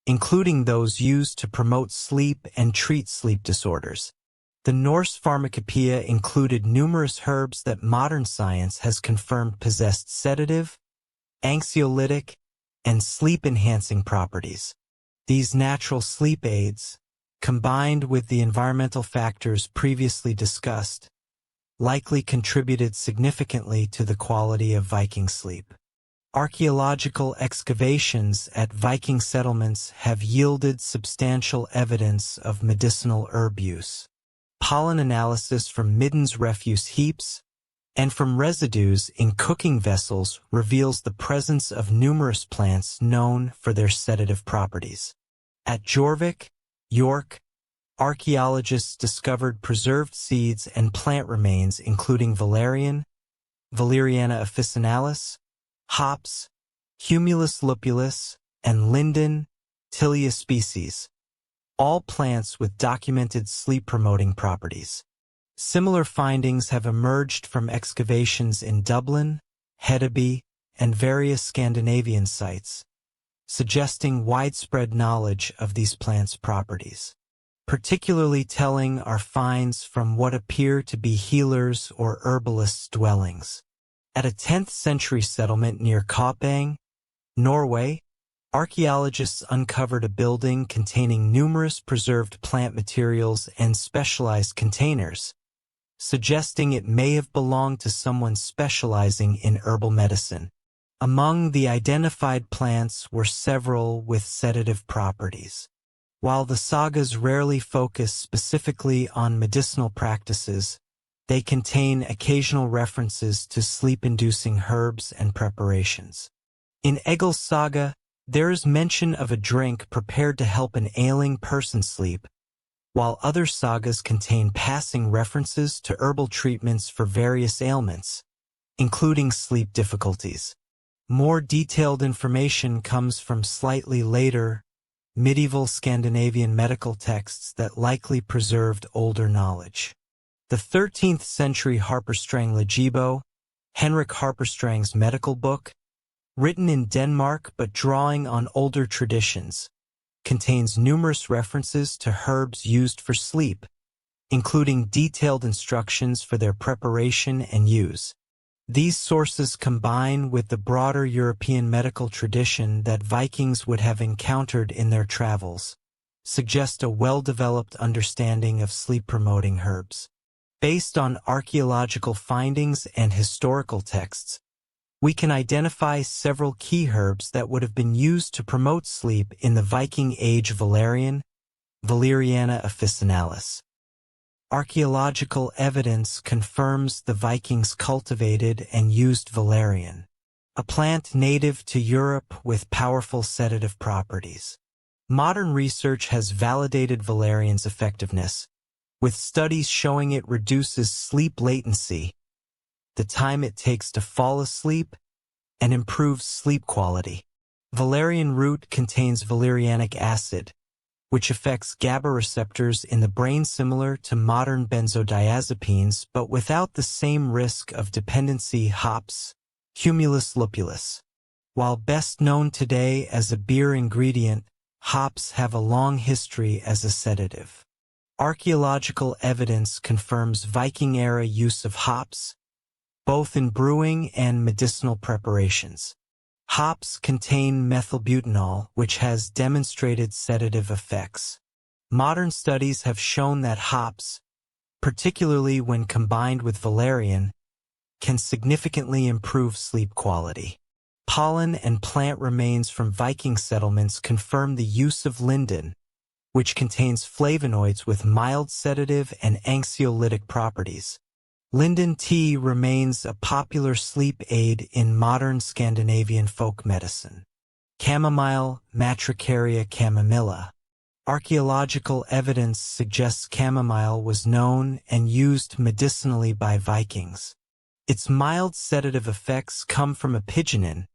including those used to promote sleep and treat sleep disorders. The Norse pharmacopoeia included numerous herbs that modern science has confirmed possessed sedative, anxiolytic, and sleep-enhancing properties. These natural sleep aids, combined with the environmental factors previously discussed, likely contributed significantly to the quality of Viking sleep. Archaeological excavations at Viking settlements have yielded substantial evidence of medicinal herb use. Pollen analysis from middens refuse heaps and from residues in cooking vessels reveals the presence of numerous plants known for their sedative properties. At Jorvik, York, archaeologists discovered preserved seeds and plant remains including valerian, Valeriana officinalis, hops, Humulus lupulus, and linden, Tilia species, all plants with documented sleep-promoting properties. Similar findings have emerged from excavations in Dublin, Hedeby, and various Scandinavian sites, suggesting widespread knowledge of these plants' properties. Particularly telling are finds from what appear to be healers' or herbalists' dwellings. At a 10th century settlement near Koppang, Norway, archaeologists uncovered a building containing numerous preserved plant materials and specialized containers, suggesting it may have belonged to someone specializing in herbal medicine. Among the identified plants were several with sedative properties. While the sagas rarely focus specifically on medicinal practices, they contain occasional references to sleep-inducing herbs and preparations. In Egil's saga, there is mention of a drink prepared to help an ailing person sleep, while other sagas contain passing references to herbal treatments for various ailments, including sleep difficulties. More detailed information comes from slightly later, medieval Scandinavian medical texts that likely preserved older knowledge. The 13th century Harperstrang Legebo, Henrik Harperstrang's medical book, written in Denmark but drawing on older traditions, contains numerous references to herbs used for sleep, including detailed instructions for their preparation and use. These sources combine with the broader European medical tradition that Vikings would have encountered in their travels, suggest a well-developed understanding of sleep-promoting herbs. Based on archaeological findings and historical texts, we can identify several key herbs that would have been used to promote sleep in the Viking Age: valerian, Valeriana officinalis. Archaeological evidence confirms the Vikings cultivated and used valerian, a plant native to Europe with powerful sedative properties. Modern research has validated valerian's effectiveness, with studies showing it reduces sleep latency, the time it takes to fall asleep, and improves sleep quality. Valerian root contains valerianic acid, which affects GABA receptors in the brain similar to modern benzodiazepines but without the same risk of dependency. Hops, Humulus lupulus. While best known today as a beer ingredient, hops have a long history as a sedative. Archaeological evidence confirms Viking-era use of hops, both in brewing and medicinal preparations. Hops contain methylbutanol, which has demonstrated sedative effects. Modern studies have shown that hops, particularly when combined with valerian, can significantly improve sleep quality. Pollen and plant remains from Viking settlements confirm the use of linden, which contains flavonoids with mild sedative and anxiolytic properties. Linden tea remains a popular sleep aid in modern Scandinavian folk medicine. Chamomile, Matricaria chamomilla. Archaeological evidence suggests chamomile was known and used medicinally by Vikings. Its mild sedative effects come from apigenin,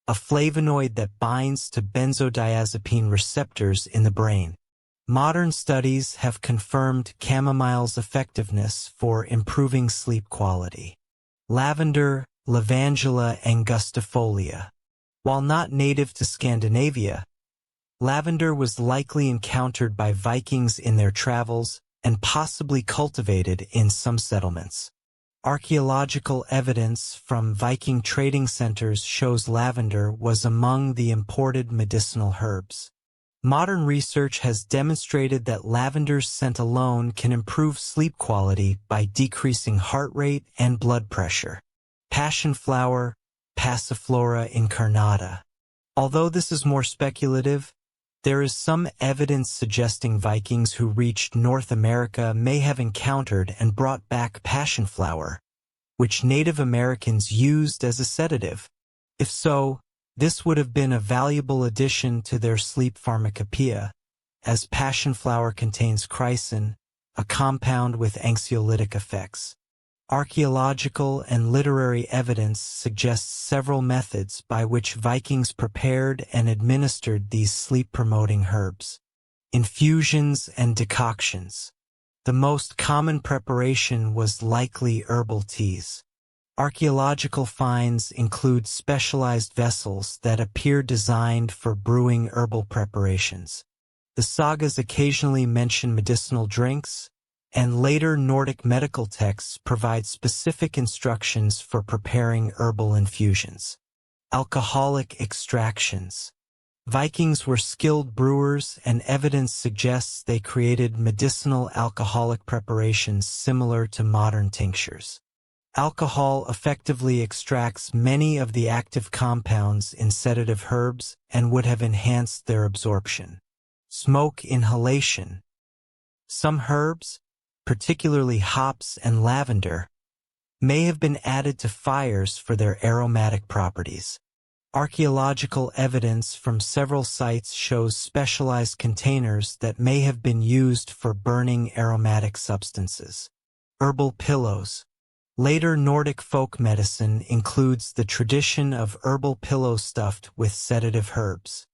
a flavonoid that binds to benzodiazepine receptors in the brain. Modern studies have confirmed chamomile's effectiveness for improving sleep quality. Lavender, Lavandula angustifolia. While not native to Scandinavia, lavender was likely encountered by Vikings in their travels and possibly cultivated in some settlements. Archaeological evidence from Viking trading centers shows lavender was among the imported medicinal herbs. Modern research has demonstrated that lavender's scent alone can improve sleep quality by decreasing heart rate and blood pressure. Passion flower, Passiflora incarnata. Although this is more speculative, there is some evidence suggesting Vikings who reached North America may have encountered and brought back passion flower, which Native Americans used as a sedative. If so, this would have been a valuable addition to their sleep pharmacopoeia, as passion flower contains chrysin, a compound with anxiolytic effects. Archaeological and literary evidence suggests several methods by which Vikings prepared and administered these sleep-promoting herbs. Infusions and decoctions. The most common preparation was likely herbal teas. Archaeological finds include specialized vessels that appear designed for brewing herbal preparations. The sagas occasionally mention medicinal drinks, and later Nordic medical texts provide specific instructions for preparing herbal infusions. Alcoholic extractions. Vikings were skilled brewers, and evidence suggests they created medicinal alcoholic preparations similar to modern tinctures. Alcohol effectively extracts many of the active compounds in sedative herbs and would have enhanced their absorption. Smoke inhalation. Some herbs, particularly hops and lavender, may have been added to fires for their aromatic properties. Archaeological evidence from several sites shows specialized containers that may have been used for burning aromatic substances. Herbal pillows. Later Nordic folk medicine includes the tradition of herbal pillows stuffed with sedative herbs.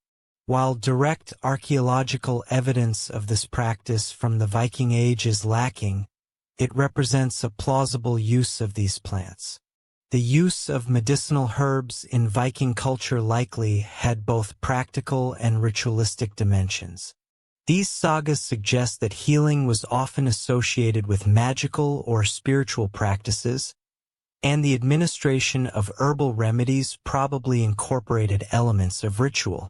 While direct archaeological evidence of this practice from the Viking Age is lacking, it represents a plausible use of these plants. The use of medicinal herbs in Viking culture likely had both practical and ritualistic dimensions. These sagas suggest that healing was often associated with magical or spiritual practices, and the administration of herbal remedies probably incorporated elements of ritual.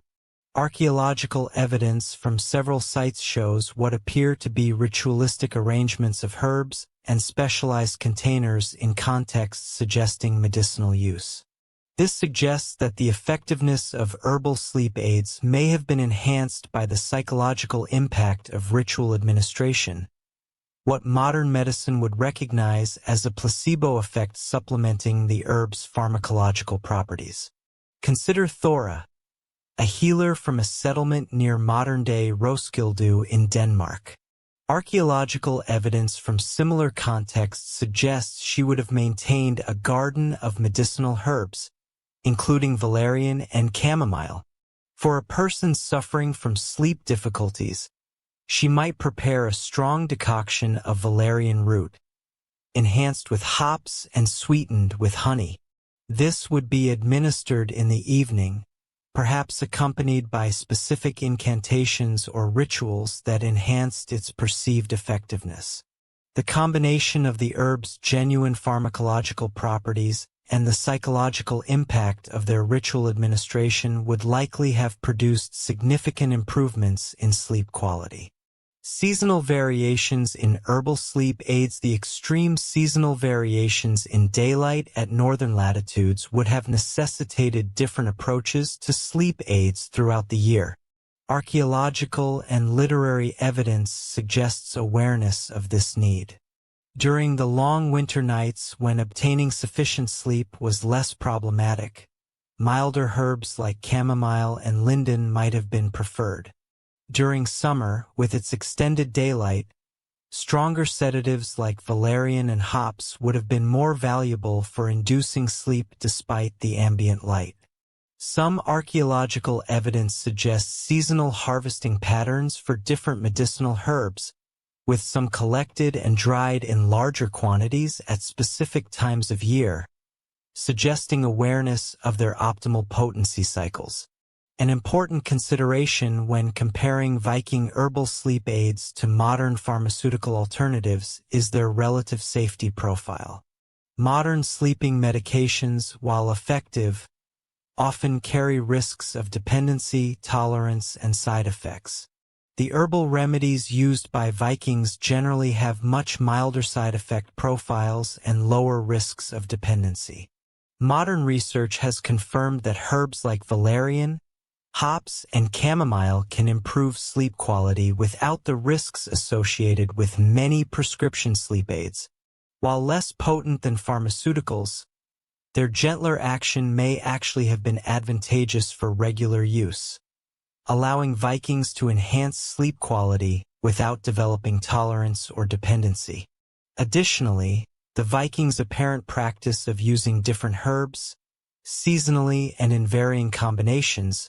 Archaeological evidence from several sites shows what appear to be ritualistic arrangements of herbs and specialized containers in contexts suggesting medicinal use. This suggests that the effectiveness of herbal sleep aids may have been enhanced by the psychological impact of ritual administration, what modern medicine would recognize as a placebo effect supplementing the herb's pharmacological properties. Consider Thora, a healer from a settlement near modern-day Roskilde in Denmark. Archaeological evidence from similar contexts suggests she would have maintained a garden of medicinal herbs, including valerian and chamomile. For a person suffering from sleep difficulties, she might prepare a strong decoction of valerian root, enhanced with hops and sweetened with honey. This would be administered in the evening, perhaps accompanied by specific incantations or rituals that enhanced its perceived effectiveness. The combination of the herb's genuine pharmacological properties and the psychological impact of their ritual administration would likely have produced significant improvements in sleep quality. Seasonal variations in herbal sleep aids. The extreme seasonal variations in daylight at northern latitudes would have necessitated different approaches to sleep aids throughout the year. Archaeological and literary evidence suggests awareness of this need. During the long winter nights when obtaining sufficient sleep was less problematic, milder herbs like chamomile and linden might have been preferred. During summer, with its extended daylight, stronger sedatives like valerian and hops would have been more valuable for inducing sleep despite the ambient light. Some archaeological evidence suggests seasonal harvesting patterns for different medicinal herbs, with some collected and dried in larger quantities at specific times of year, suggesting awareness of their optimal potency cycles. An important consideration when comparing Viking herbal sleep aids to modern pharmaceutical alternatives is their relative safety profile. Modern sleeping medications, while effective, often carry risks of dependency, tolerance, and side effects. The herbal remedies used by Vikings generally have much milder side effect profiles and lower risks of dependency. Modern research has confirmed that herbs like valerian, hops, and chamomile can improve sleep quality without the risks associated with many prescription sleep aids. While less potent than pharmaceuticals, their gentler action may actually have been advantageous for regular use, allowing Vikings to enhance sleep quality without developing tolerance or dependency. Additionally, the Vikings' apparent practice of using different herbs, seasonally and in varying combinations,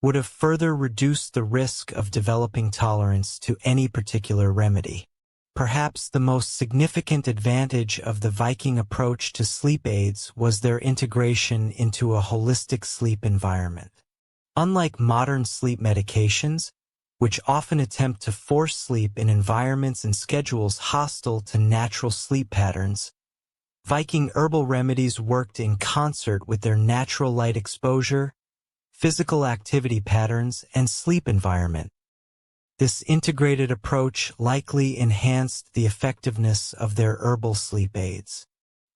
would have further reduced the risk of developing tolerance to any particular remedy. Perhaps the most significant advantage of the Viking approach to sleep aids was their integration into a holistic sleep environment. Unlike modern sleep medications, which often attempt to force sleep in environments and schedules hostile to natural sleep patterns, Viking herbal remedies worked in concert with their natural light exposure, physical activity patterns, and sleep environment. This integrated approach likely enhanced the effectiveness of their herbal sleep aids.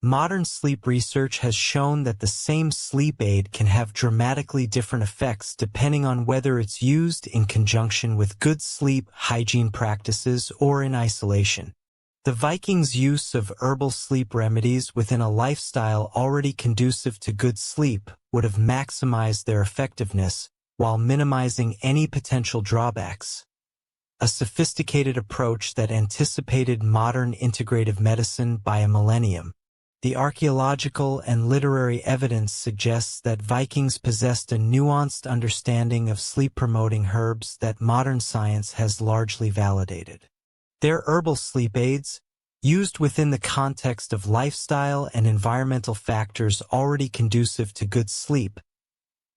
Modern sleep research has shown that the same sleep aid can have dramatically different effects depending on whether it's used in conjunction with good sleep hygiene practices or in isolation. The Vikings' use of herbal sleep remedies within a lifestyle already conducive to good sleep would have maximized their effectiveness while minimizing any potential drawbacks. A sophisticated approach that anticipated modern integrative medicine by a millennium. The archaeological and literary evidence suggests that Vikings possessed a nuanced understanding of sleep-promoting herbs that modern science has largely validated. Their herbal sleep aids, used within the context of lifestyle and environmental factors already conducive to good sleep,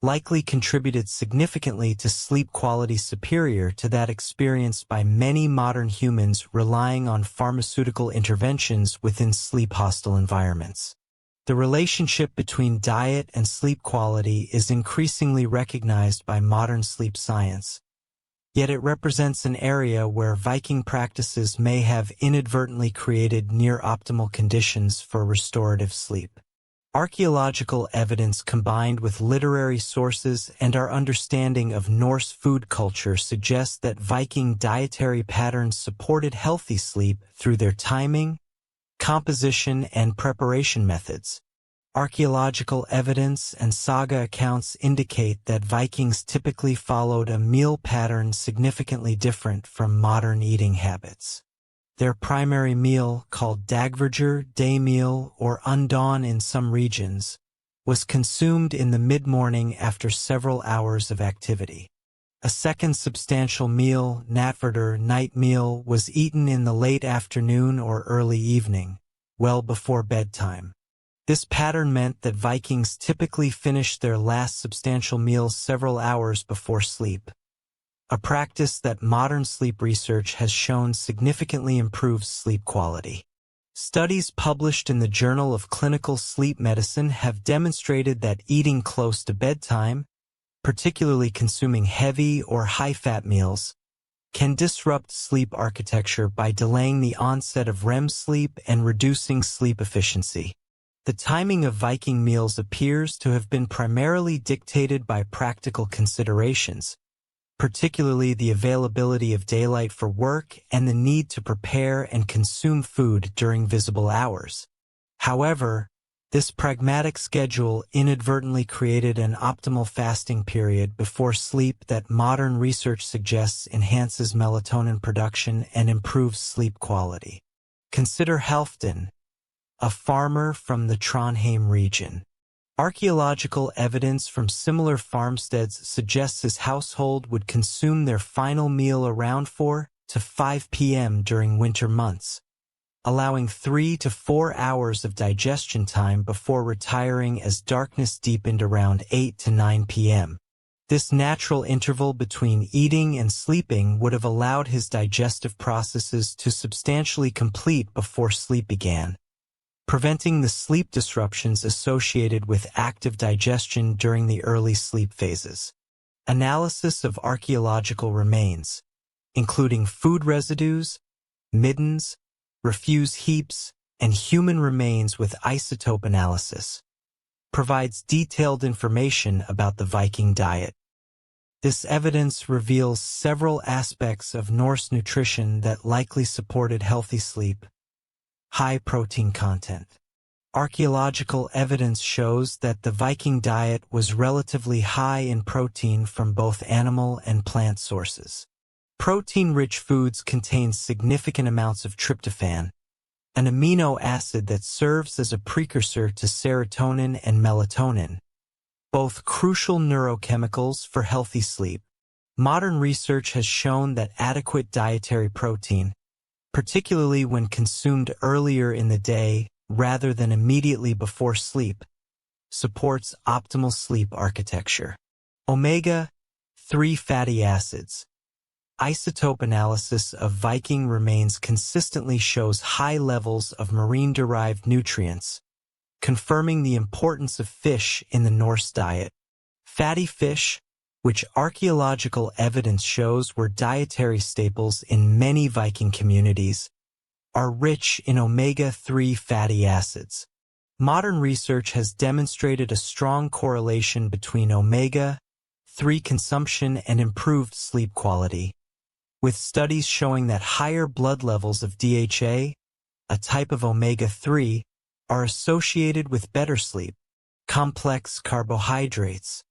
likely contributed significantly to sleep quality superior to that experienced by many modern humans relying on pharmaceutical interventions within sleep-hostile environments. The relationship between diet and sleep quality is increasingly recognized by modern sleep science, yet it represents an area where Viking practices may have inadvertently created near-optimal conditions for restorative sleep. Archaeological evidence combined with literary sources and our understanding of Norse food culture suggests that Viking dietary patterns supported healthy sleep through their timing, composition, and preparation methods. Archaeological evidence and saga accounts indicate that Vikings typically followed a meal pattern significantly different from modern eating habits. Their primary meal, called dagverger, day meal, or undawn in some regions, was consumed in the mid-morning after several hours of activity. A second substantial meal, natverder, night meal, was eaten in the late afternoon or early evening, well before bedtime. This pattern meant that Vikings typically finished their last substantial meal several hours before sleep, a practice that modern sleep research has shown significantly improves sleep quality. Studies published in the Journal of Clinical Sleep Medicine have demonstrated that eating close to bedtime, particularly consuming heavy or high-fat meals, can disrupt sleep architecture by delaying the onset of REM sleep and reducing sleep efficiency. The timing of Viking meals appears to have been primarily dictated by practical considerations, particularly the availability of daylight for work and the need to prepare and consume food during visible hours. However, this pragmatic schedule inadvertently created an optimal fasting period before sleep that modern research suggests enhances melatonin production and improves sleep quality. Consider Halfdan, a farmer from the Trondheim region. Archaeological evidence from similar farmsteads suggests his household would consume their final meal around 4 to 5 p.m. during winter months, allowing 3 to 4 hours of digestion time before retiring as darkness deepened around 8 to 9 p.m. This natural interval between eating and sleeping would have allowed his digestive processes to substantially complete before sleep began, preventing the sleep disruptions associated with active digestion during the early sleep phases. Analysis of archaeological remains, including food residues, middens, refuse heaps, and human remains with isotope analysis, provides detailed information about the Viking diet. This evidence reveals several aspects of Norse nutrition that likely supported healthy sleep. High protein content. Archaeological evidence shows that the Viking diet was relatively high in protein from both animal and plant sources. Protein-rich foods contain significant amounts of tryptophan, an amino acid that serves as a precursor to serotonin and melatonin, both crucial neurochemicals for healthy sleep. Modern research has shown that adequate dietary protein, particularly when consumed earlier in the day rather than immediately before sleep, supports optimal sleep architecture. Omega-3 fatty acids. Isotope analysis of Viking remains consistently shows high levels of marine-derived nutrients, confirming the importance of fish in the Norse diet. Fatty fish, which archaeological evidence shows were dietary staples in many Viking communities, are rich in omega-3 fatty acids. Modern research has demonstrated a strong correlation between omega-3 consumption and improved sleep quality, with studies showing that higher blood levels of DHA, a type of omega-3, are associated with better sleep. Complex carbohydrates.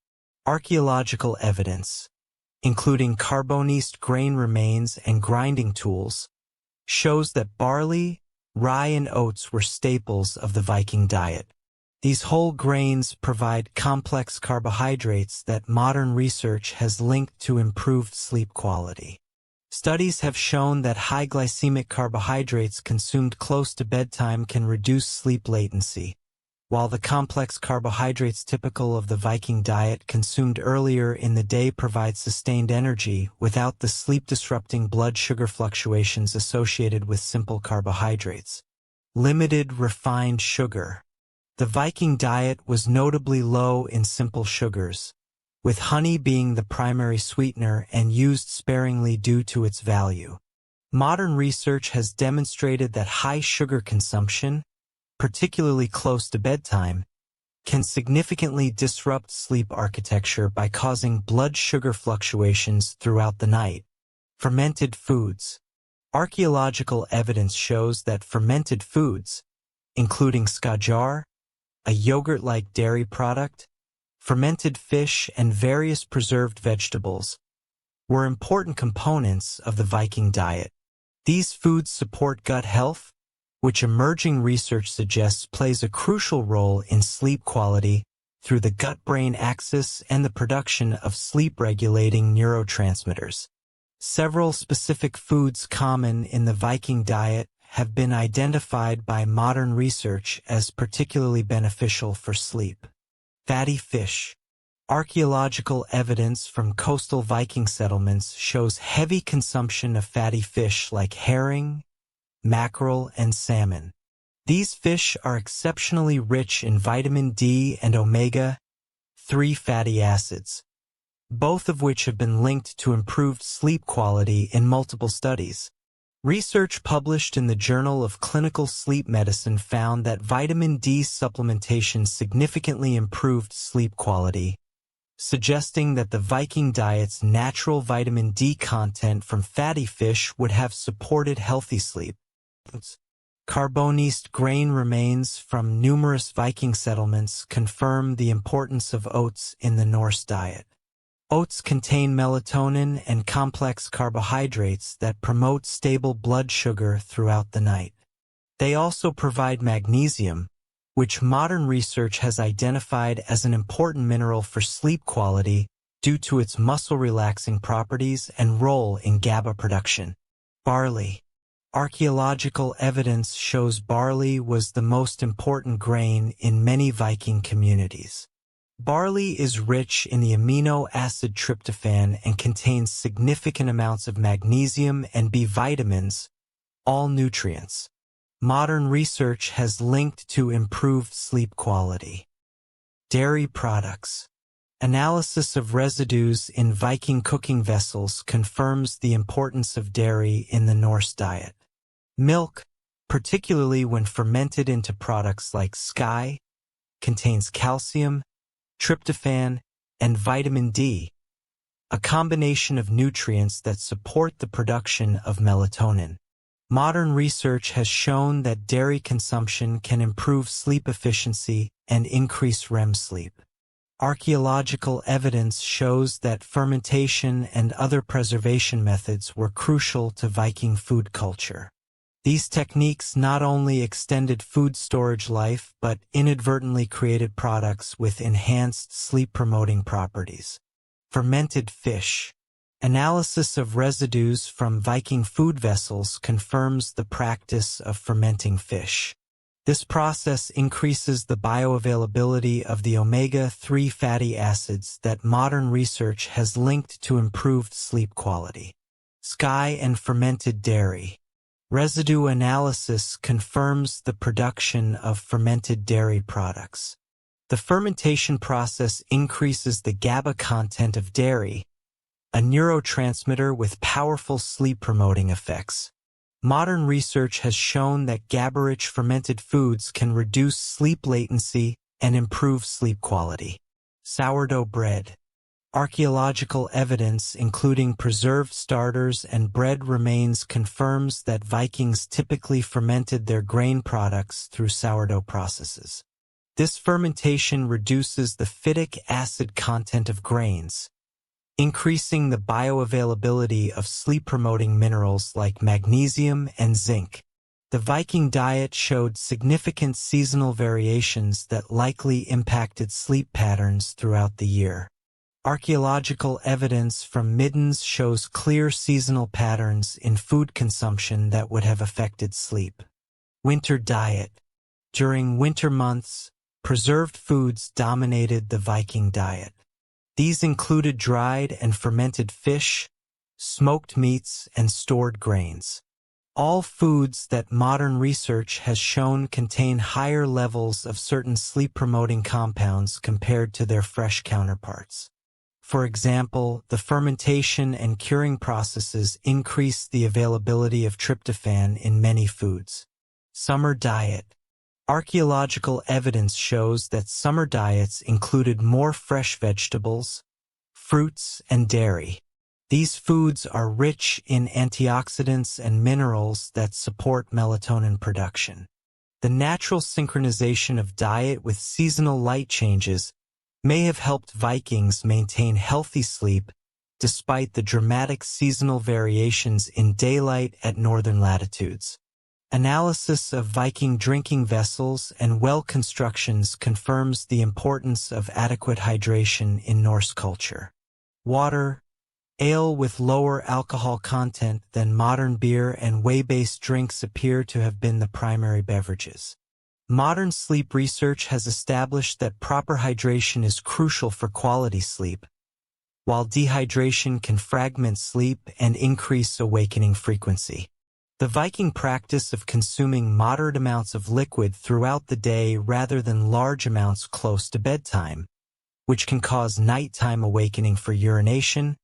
Archaeological evidence, including carbonised grain remains and grinding tools, shows that barley, rye, and oats were staples of the Viking diet. These whole grains provide complex carbohydrates that modern research has linked to improved sleep quality. Studies have shown that high glycemic carbohydrates consumed close to bedtime can reduce sleep latency, while the complex carbohydrates typical of the Viking diet consumed earlier in the day provide sustained energy without the sleep-disrupting blood sugar fluctuations associated with simple carbohydrates. Limited refined sugar. The Viking diet was notably low in simple sugars, with honey being the primary sweetener and used sparingly due to its value. Modern research has demonstrated that high sugar consumption, particularly close to bedtime, can significantly disrupt sleep architecture by causing blood sugar fluctuations throughout the night. Fermented foods. Archaeological evidence shows that fermented foods, including skajar, a yogurt-like dairy product, fermented fish, and various preserved vegetables, were important components of the Viking diet. These foods support gut health, which emerging research suggests plays a crucial role in sleep quality through the gut-brain axis and the production of sleep-regulating neurotransmitters. Several specific foods common in the Viking diet have been identified by modern research as particularly beneficial for sleep. Fatty fish. Archaeological evidence from coastal Viking settlements shows heavy consumption of fatty fish like herring, mackerel, and salmon. These fish are exceptionally rich in vitamin D and omega-3 fatty acids, both of which have been linked to improved sleep quality in multiple studies. Research published in the Journal of Clinical Sleep Medicine found that vitamin D supplementation significantly improved sleep quality, suggesting that the Viking diet's natural vitamin D content from fatty fish would have supported healthy sleep. Carbonised grain remains from numerous Viking settlements confirm the importance of oats in the Norse diet. Oats contain melatonin and complex carbohydrates that promote stable blood sugar throughout the night. They also provide magnesium, which modern research has identified as an important mineral for sleep quality due to its muscle-relaxing properties and role in GABA production. Barley. Archaeological evidence shows barley was the most important grain in many Viking communities. Barley is rich in the amino acid tryptophan and contains significant amounts of magnesium and B vitamins, all nutrients. Modern research has linked to improved sleep quality. Dairy products. Analysis of residues in Viking cooking vessels confirms the importance of dairy in the Norse diet. Milk, particularly when fermented into products like sky, contains calcium, tryptophan, and vitamin D, a combination of nutrients that support the production of melatonin. Modern research has shown that dairy consumption can improve sleep efficiency and increase REM sleep. Archaeological evidence shows that fermentation and other preservation methods were crucial to Viking food culture. These techniques not only extended food storage life but inadvertently created products with enhanced sleep-promoting properties. Fermented fish. Analysis of residues from Viking food vessels confirms the practice of fermenting fish. This process increases the bioavailability of the omega-3 fatty acids that modern research has linked to improved sleep quality. Sky and fermented dairy. Residue analysis confirms the production of fermented dairy products. The fermentation process increases the GABA content of dairy, a neurotransmitter with powerful sleep-promoting effects. Modern research has shown that GABA-rich fermented foods can reduce sleep latency and improve sleep quality. Sourdough bread. Archaeological evidence, including preserved starters and bread remains, confirms that Vikings typically fermented their grain products through sourdough processes. This fermentation reduces the phytic acid content of grains, increasing the bioavailability of sleep-promoting minerals like magnesium and zinc. The Viking diet showed significant seasonal variations that likely impacted sleep patterns throughout the year. Archaeological evidence from Middens shows clear seasonal patterns in food consumption that would have affected sleep. Winter diet. During winter months, preserved foods dominated the Viking diet. These included dried and fermented fish, smoked meats, and stored grains. All foods that modern research has shown contain higher levels of certain sleep-promoting compounds compared to their fresh counterparts. For example, the fermentation and curing processes increase the availability of tryptophan in many foods. Summer diet. Archaeological evidence shows that summer diets included more fresh vegetables, fruits, and dairy. These foods are rich in antioxidants and minerals that support melatonin production. The natural synchronization of diet with seasonal light changes may have helped Vikings maintain healthy sleep despite the dramatic seasonal variations in daylight at northern latitudes. Analysis of Viking drinking vessels and well constructions confirms the importance of adequate hydration in Norse culture. Water. Ale with lower alcohol content than modern beer and whey-based drinks appear to have been the primary beverages. Modern sleep research has established that proper hydration is crucial for quality sleep, while dehydration can fragment sleep and increase awakening frequency. The Viking practice of consuming moderate amounts of liquid throughout the day rather than large amounts close to bedtime, which can cause nighttime awakening for urination,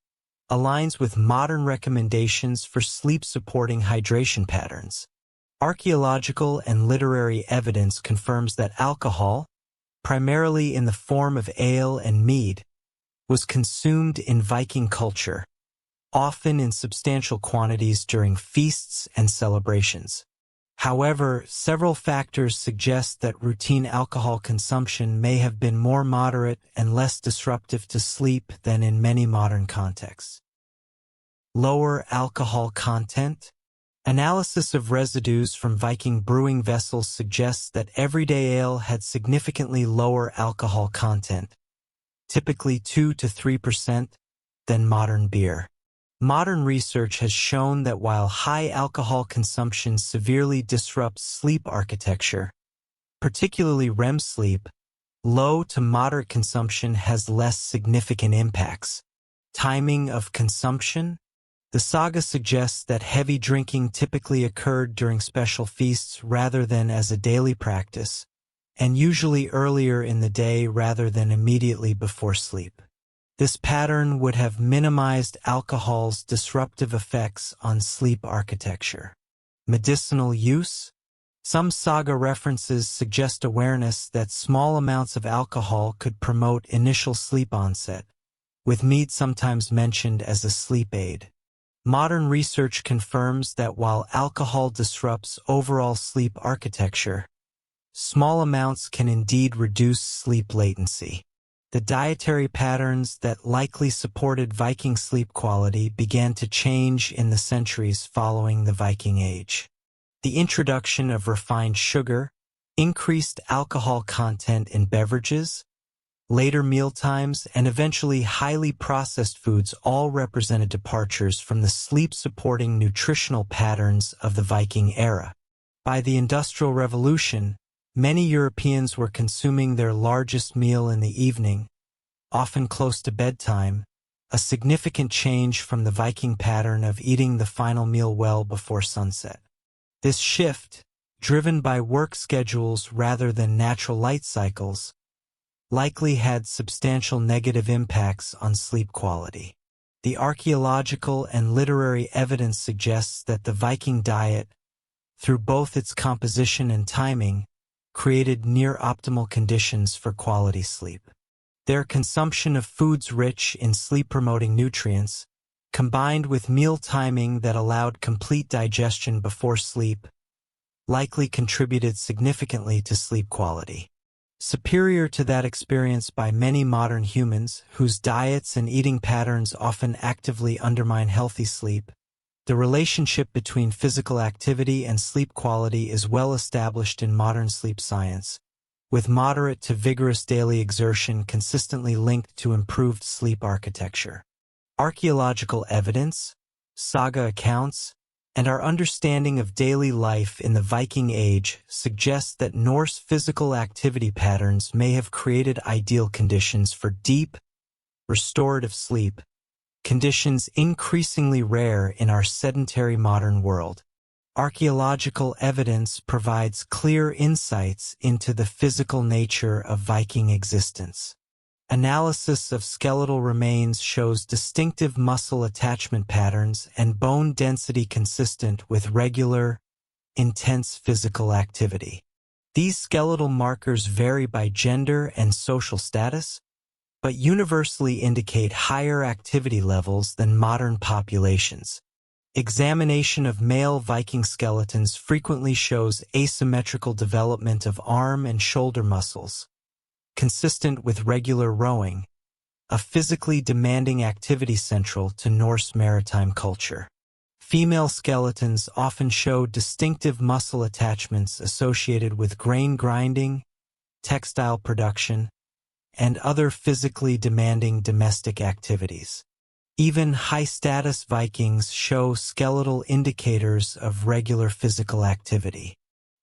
aligns with modern recommendations for sleep-supporting hydration patterns. Archaeological and literary evidence confirms that alcohol, primarily in the form of ale and mead, was consumed in Viking culture, often in substantial quantities during feasts and celebrations. However, several factors suggest that routine alcohol consumption may have been more moderate and less disruptive to sleep than in many modern contexts. Lower alcohol content. Analysis of residues from Viking brewing vessels suggests that everyday ale had significantly lower alcohol content, typically 2 to 3%, than modern beer. Modern research has shown that while high alcohol consumption severely disrupts sleep architecture, particularly REM sleep, low to moderate consumption has less significant impacts. Timing of consumption. The saga suggests that heavy drinking typically occurred during special feasts rather than as a daily practice, and usually earlier in the day rather than immediately before sleep. This pattern would have minimized alcohol's disruptive effects on sleep architecture. Medicinal use. Some saga references suggest awareness that small amounts of alcohol could promote initial sleep onset, with mead sometimes mentioned as a sleep aid. Modern research confirms that while alcohol disrupts overall sleep architecture, small amounts can indeed reduce sleep latency. The dietary patterns that likely supported Viking sleep quality began to change in the centuries following the Viking Age. The introduction of refined sugar, increased alcohol content in beverages, later mealtimes, and eventually highly processed foods all represented departures from the sleep-supporting nutritional patterns of the Viking era. By the Industrial Revolution, many Europeans were consuming their largest meal in the evening, often close to bedtime, a significant change from the Viking pattern of eating the final meal well before sunset. This shift, driven by work schedules rather than natural light cycles, likely had substantial negative impacts on sleep quality. The archaeological and literary evidence suggests that the Viking diet, through both its composition and timing, created near-optimal conditions for quality sleep. Their consumption of foods rich in sleep-promoting nutrients, combined with meal timing that allowed complete digestion before sleep, likely contributed significantly to sleep quality. Superior to that experienced by many modern humans whose diets and eating patterns often actively undermine healthy sleep, the relationship between physical activity and sleep quality is well established in modern sleep science, with moderate to vigorous daily exertion consistently linked to improved sleep architecture. Archaeological evidence, saga accounts, and our understanding of daily life in the Viking Age suggests that Norse physical activity patterns may have created ideal conditions for deep, restorative sleep, conditions increasingly rare in our sedentary modern world. Archaeological evidence provides clear insights into the physical nature of Viking existence. Analysis of skeletal remains shows distinctive muscle attachment patterns and bone density consistent with regular, intense physical activity. These skeletal markers vary by gender and social status, but universally indicate higher activity levels than modern populations. Examination of male Viking skeletons frequently shows asymmetrical development of arm and shoulder muscles, consistent with regular rowing, a physically demanding activity central to Norse maritime culture. Female skeletons often show distinctive muscle attachments associated with grain grinding, textile production, and other physically demanding domestic activities. Even high-status Vikings show skeletal indicators of regular physical activity.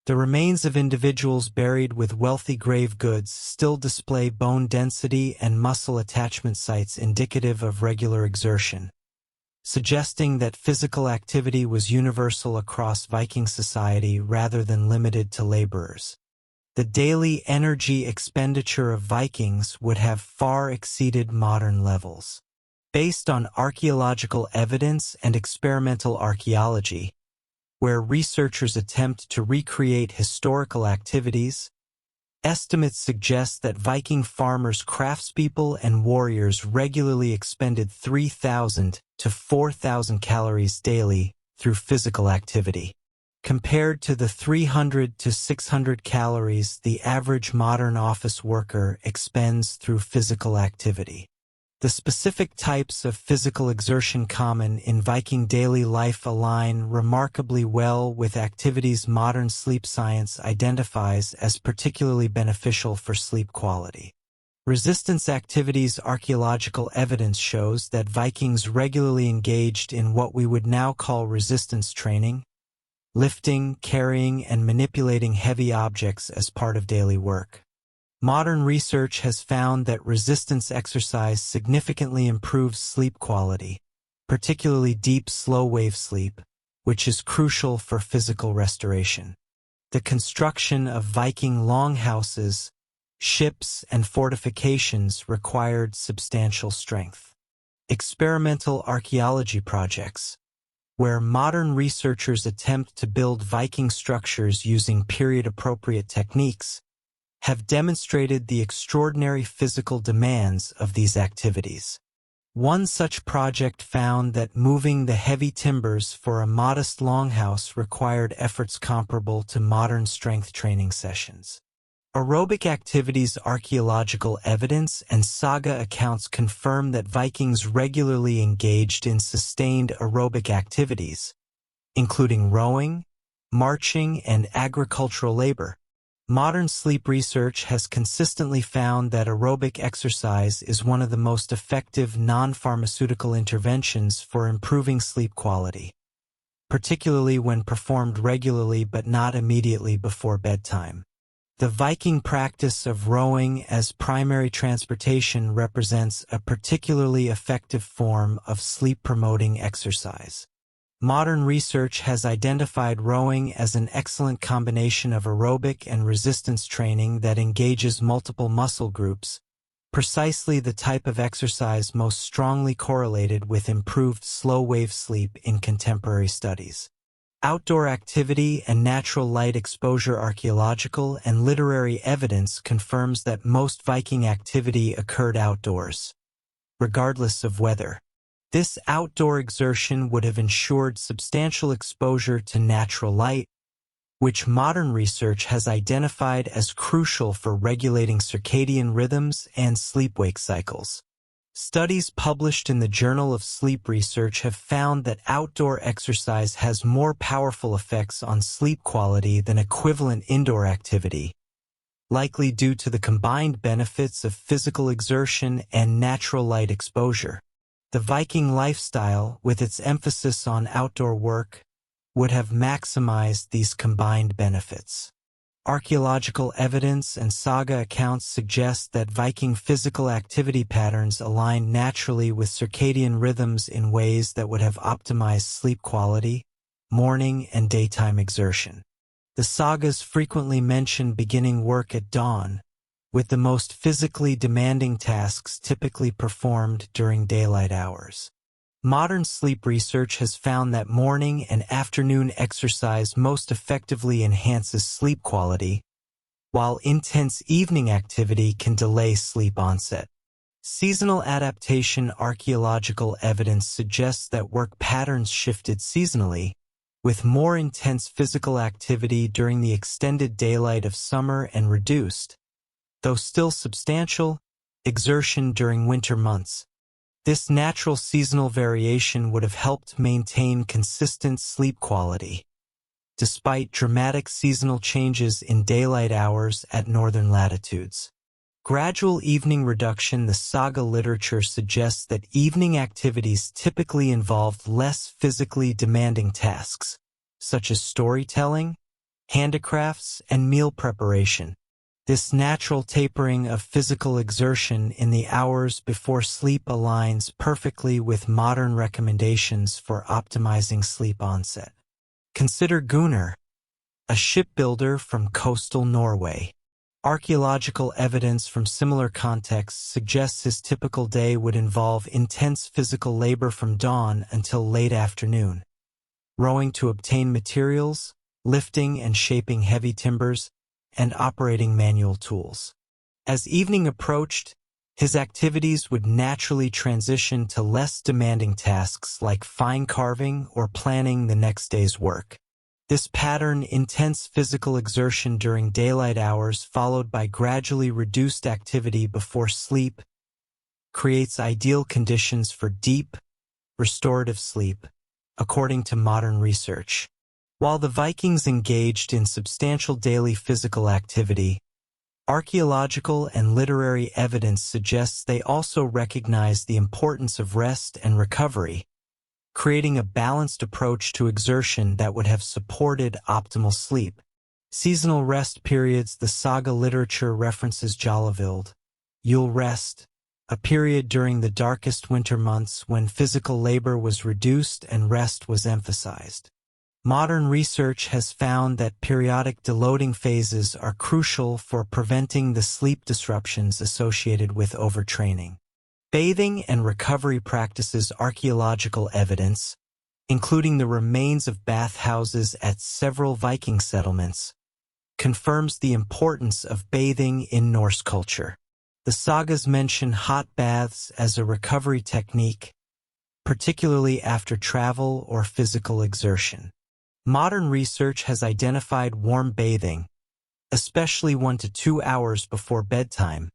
The remains of individuals buried with wealthy grave goods still display bone density and muscle attachment sites indicative of regular exertion, suggesting that physical activity was universal across Viking society rather than limited to laborers. The daily energy expenditure of Vikings would have far exceeded modern levels. Based on archaeological evidence and experimental archaeology, where researchers attempt to recreate historical activities, estimates suggest that Viking farmers, craftspeople, and warriors regularly expended 3,000 to 4,000 calories daily through physical activity, compared to the 300 to 600 calories the average modern office worker expends through physical activity. The specific types of physical exertion common in Viking daily life align remarkably well with activities modern sleep science identifies as particularly beneficial for sleep quality. Resistance activities. Archaeological evidence shows that Vikings regularly engaged in what we would now call resistance training, lifting, carrying, and manipulating heavy objects as part of daily work. Modern research has found that resistance exercise significantly improves sleep quality, particularly deep, slow-wave sleep, which is crucial for physical restoration. The construction of Viking longhouses, ships, and fortifications required substantial strength. Experimental archaeology projects, where modern researchers attempt to build Viking structures using period-appropriate techniques, have demonstrated the extraordinary physical demands of these activities. One such project found that moving the heavy timbers for a modest longhouse required efforts comparable to modern strength training sessions. Aerobic activities. Archaeological evidence and saga accounts confirm that Vikings regularly engaged in sustained aerobic activities, including rowing, marching, and agricultural labor. Modern sleep research has consistently found that aerobic exercise is one of the most effective non-pharmaceutical interventions for improving sleep quality, particularly when performed regularly but not immediately before bedtime. The Viking practice of rowing as primary transportation represents a particularly effective form of sleep-promoting exercise. Modern research has identified rowing as an excellent combination of aerobic and resistance training that engages multiple muscle groups, precisely the type of exercise most strongly correlated with improved slow-wave sleep in contemporary studies. Outdoor activity and natural light exposure. Archaeological and literary evidence confirms that most Viking activity occurred outdoors, regardless of weather. This outdoor exertion would have ensured substantial exposure to natural light, which modern research has identified as crucial for regulating circadian rhythms and sleep-wake cycles. Studies published in the Journal of Sleep Research have found that outdoor exercise has more powerful effects on sleep quality than equivalent indoor activity, likely due to the combined benefits of physical exertion and natural light exposure. The Viking lifestyle, with its emphasis on outdoor work, would have maximized these combined benefits. Archaeological evidence and saga accounts suggest that Viking physical activity patterns aligned naturally with circadian rhythms in ways that would have optimized sleep quality, morning and daytime exertion. The sagas frequently mention beginning work at dawn, with the most physically demanding tasks typically performed during daylight hours. Modern sleep research has found that morning and afternoon exercise most effectively enhances sleep quality, while intense evening activity can delay sleep onset. Seasonal adaptation. Archaeological evidence suggests that work patterns shifted seasonally, with more intense physical activity during the extended daylight of summer and reduced, though still substantial, exertion during winter months. This natural seasonal variation would have helped maintain consistent sleep quality, despite dramatic seasonal changes in daylight hours at northern latitudes. Gradual evening reduction. The saga literature suggests that evening activities typically involved less physically demanding tasks, such as storytelling, handicrafts, and meal preparation. This natural tapering of physical exertion in the hours before sleep aligns perfectly with modern recommendations for optimizing sleep onset. Consider Gunnar, a shipbuilder from coastal Norway. Archaeological evidence from similar contexts suggests his typical day would involve intense physical labor from dawn until late afternoon, rowing to obtain materials, lifting and shaping heavy timbers, and operating manual tools. As evening approached, his activities would naturally transition to less demanding tasks like fine carving or planning the next day's work. This pattern, intense physical exertion during daylight hours followed by gradually reduced activity before sleep, creates ideal conditions for deep, restorative sleep, according to modern research. While the Vikings engaged in substantial daily physical activity, archaeological and literary evidence suggests they also recognized the importance of rest and recovery, creating a balanced approach to exertion that would have supported optimal sleep. Seasonal rest periods. The saga literature references Jalavild, Yule rest, a period during the darkest winter months when physical labor was reduced and rest was emphasized. Modern research has found that periodic deloading phases are crucial for preventing the sleep disruptions associated with overtraining. Bathing and recovery practices. Archaeological evidence, including the remains of bathhouses at several Viking settlements, confirms the importance of bathing in Norse culture. The sagas mention hot baths as a recovery technique, particularly after travel or physical exertion. Modern research has identified warm bathing, especially 1 to 2 hours before bedtime,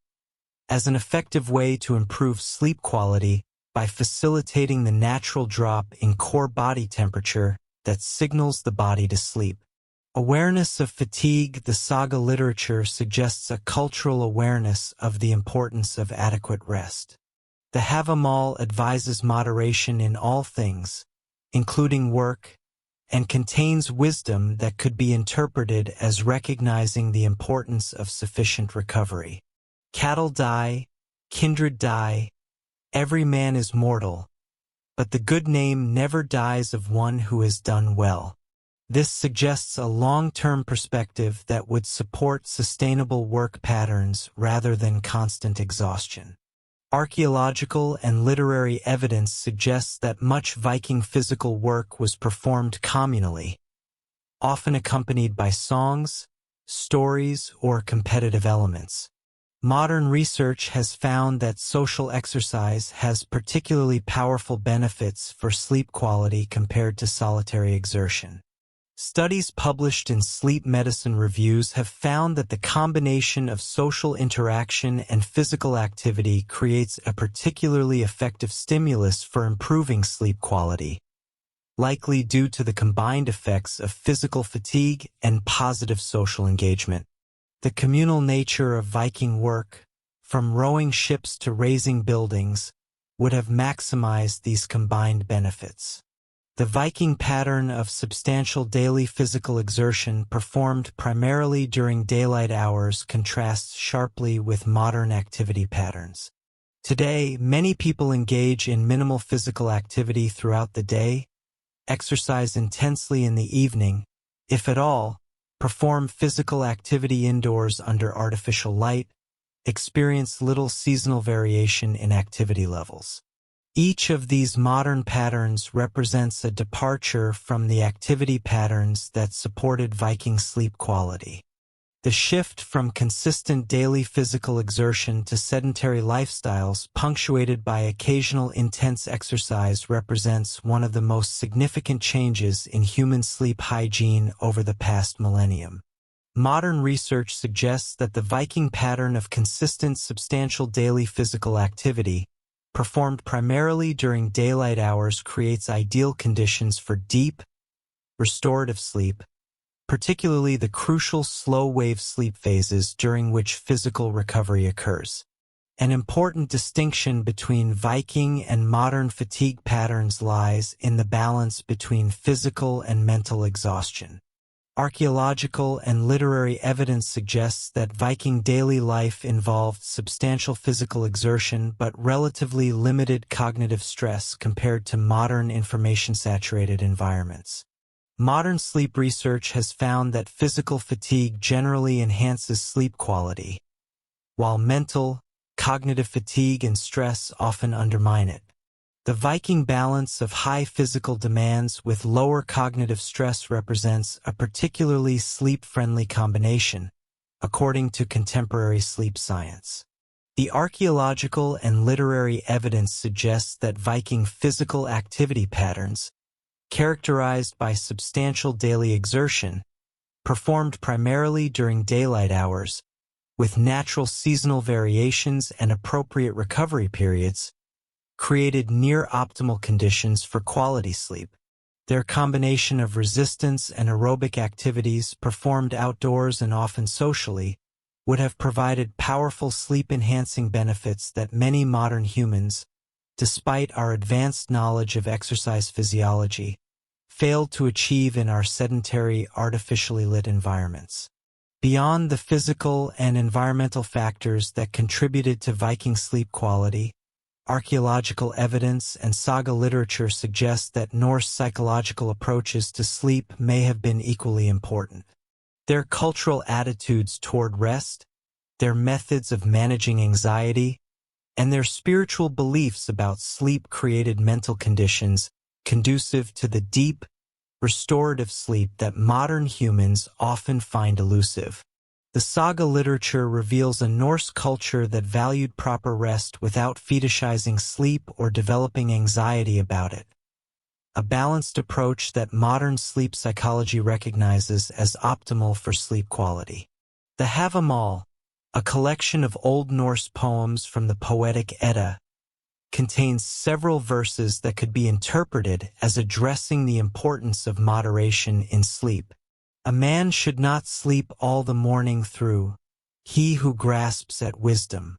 as an effective way to improve sleep quality by facilitating the natural drop in core body temperature that signals the body to sleep. Awareness of fatigue. The saga literature suggests a cultural awareness of the importance of adequate rest. The Havamal advises moderation in all things, including work, and contains wisdom that could be interpreted as recognizing the importance of sufficient recovery. Cattle die, kindred die, every man is mortal, but the good name never dies of one who has done well. This suggests a long-term perspective that would support sustainable work patterns rather than constant exhaustion. Archaeological and literary evidence suggests that much Viking physical work was performed communally, often accompanied by songs, stories, or competitive elements. Modern research has found that social exercise has particularly powerful benefits for sleep quality compared to solitary exertion. Studies published in sleep medicine reviews have found that the combination of social interaction and physical activity creates a particularly effective stimulus for improving sleep quality, likely due to the combined effects of physical fatigue and positive social engagement. The communal nature of Viking work, from rowing ships to raising buildings, would have maximized these combined benefits. The Viking pattern of substantial daily physical exertion performed primarily during daylight hours contrasts sharply with modern activity patterns. Today, many people engage in minimal physical activity throughout the day, exercise intensely in the evening, if at all, perform physical activity indoors under artificial light, experience little seasonal variation in activity levels. Each of these modern patterns represents a departure from the activity patterns that supported Viking sleep quality. The shift from consistent daily physical exertion to sedentary lifestyles punctuated by occasional intense exercise represents one of the most significant changes in human sleep hygiene over the past millennium. Modern research suggests that the Viking pattern of consistent substantial daily physical activity, performed primarily during daylight hours, creates ideal conditions for deep, restorative sleep, particularly the crucial slow-wave sleep phases during which physical recovery occurs. An important distinction between Viking and modern fatigue patterns lies in the balance between physical and mental exhaustion. Archaeological and literary evidence suggests that Viking daily life involved substantial physical exertion but relatively limited cognitive stress compared to modern information-saturated environments. Modern sleep research has found that physical fatigue generally enhances sleep quality, while mental, cognitive fatigue and stress often undermine it. The Viking balance of high physical demands with lower cognitive stress represents a particularly sleep-friendly combination, according to contemporary sleep science. The archaeological and literary evidence suggests that Viking physical activity patterns, characterized by substantial daily exertion, performed primarily during daylight hours, with natural seasonal variations and appropriate recovery periods, created near-optimal conditions for quality sleep. Their combination of resistance and aerobic activities performed outdoors and often socially would have provided powerful sleep-enhancing benefits that many modern humans, despite our advanced knowledge of exercise physiology, failed to achieve in our sedentary, artificially lit environments. Beyond the physical and environmental factors that contributed to Viking sleep quality, archaeological evidence and saga literature suggest that Norse psychological approaches to sleep may have been equally important. Their cultural attitudes toward rest, their methods of managing anxiety, and their spiritual beliefs about sleep created mental conditions conducive to the deep, restorative sleep that modern humans often find elusive. The saga literature reveals a Norse culture that valued proper rest without fetishizing sleep or developing anxiety about it, a balanced approach that modern sleep psychology recognizes as optimal for sleep quality. The Havamal, a collection of Old Norse poems from the Poetic Edda, contains several verses that could be interpreted as addressing the importance of moderation in sleep. A man should not sleep all the morning through, he who grasps at wisdom.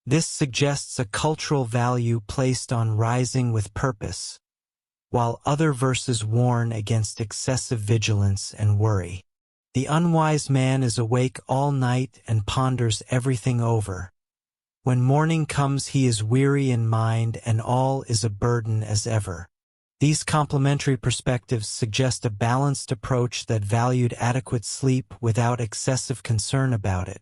This suggests a cultural value placed on rising with purpose, while other verses warn against excessive vigilance and worry. The unwise man is awake all night and ponders everything over, When morning comes he is weary in mind and all is a burden as ever. These complementary perspectives suggest a balanced approach that valued adequate sleep without excessive concern about it.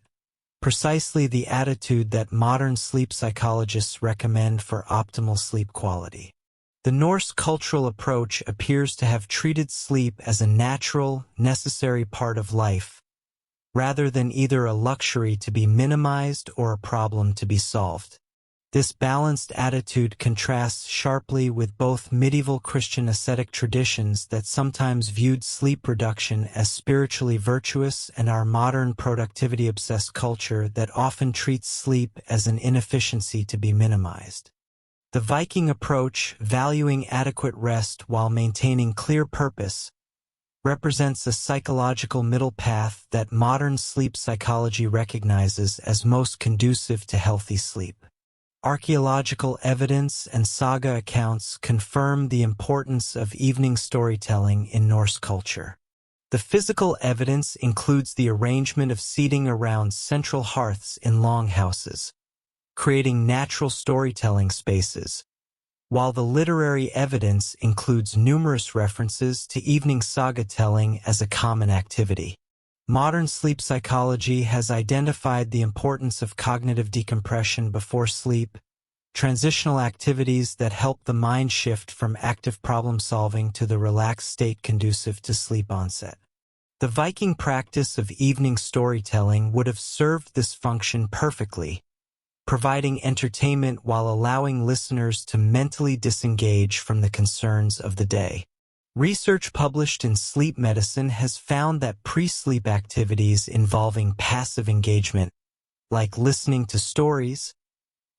Precisely the attitude that modern sleep psychologists recommend for optimal sleep quality. The Norse cultural approach appears to have treated sleep as a natural, necessary part of life, rather than either a luxury to be minimized or a problem to be solved. This balanced attitude contrasts sharply with both medieval Christian ascetic traditions that sometimes viewed sleep reduction as spiritually virtuous and our modern productivity-obsessed culture that often treats sleep as an inefficiency to be minimized. The Viking approach, valuing adequate rest while maintaining clear purpose, represents a psychological middle path that modern sleep psychology recognizes as most conducive to healthy sleep. Archaeological evidence and saga accounts confirm the importance of evening storytelling in Norse culture. The physical evidence includes the arrangement of seating around central hearths in longhouses, creating natural storytelling spaces, while the literary evidence includes numerous references to evening saga telling as a common activity. Modern sleep psychology has identified the importance of cognitive decompression before sleep, transitional activities that help the mind shift from active problem-solving to the relaxed state conducive to sleep onset. The Viking practice of evening storytelling would have served this function perfectly, providing entertainment while allowing listeners to mentally disengage from the concerns of the day. Research published in Sleep Medicine has found that pre-sleep activities involving passive engagement, like listening to stories,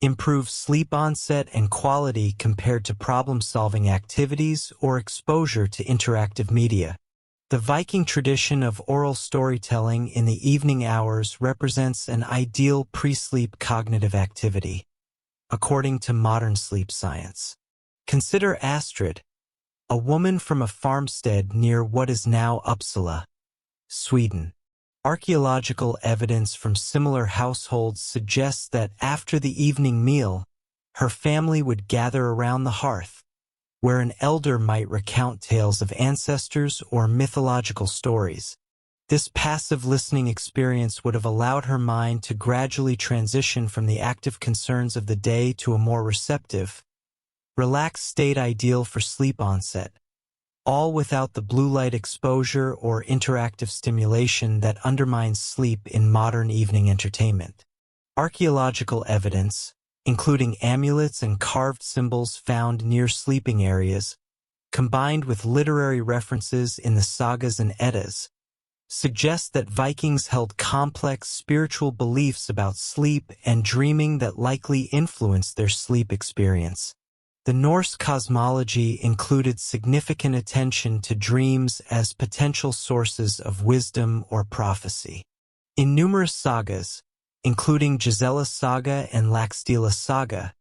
improve sleep onset and quality compared to problem-solving activities or exposure to interactive media. The Viking tradition of oral storytelling in the evening hours represents an ideal pre-sleep cognitive activity, according to modern sleep science. Consider Astrid, a woman from a farmstead near what is now Uppsala, Sweden. Archaeological evidence from similar households suggests that after the evening meal, her family would gather around the hearth, where an elder might recount tales of ancestors or mythological stories. This passive listening experience would have allowed her mind to gradually transition from the active concerns of the day to a more receptive, relaxed state ideal for sleep onset, all without the blue light exposure or interactive stimulation that undermines sleep in modern evening entertainment. Archaeological evidence, including amulets and carved symbols found near sleeping areas, combined with literary references in the sagas and Eddas, suggests that Vikings held complex spiritual beliefs about sleep and dreaming that likely influenced their sleep experience. The Norse cosmology included significant attention to dreams as potential sources of wisdom or prophecy. In numerous sagas, including Gisela's saga and Laxdela's saga,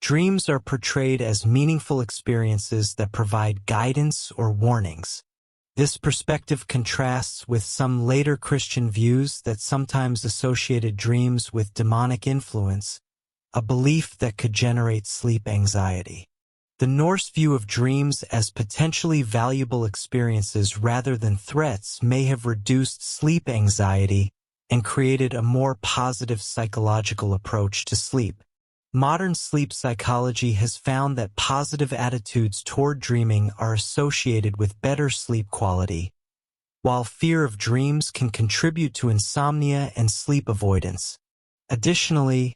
dreams are portrayed as meaningful experiences that provide guidance or warnings. This perspective contrasts with some later Christian views that sometimes associated dreams with demonic influence, a belief that could generate sleep anxiety. The Norse view of dreams as potentially valuable experiences rather than threats may have reduced sleep anxiety and created a more positive psychological approach to sleep. Modern sleep psychology has found that positive attitudes toward dreaming are associated with better sleep quality, while fear of dreams can contribute to insomnia and sleep avoidance. Additionally,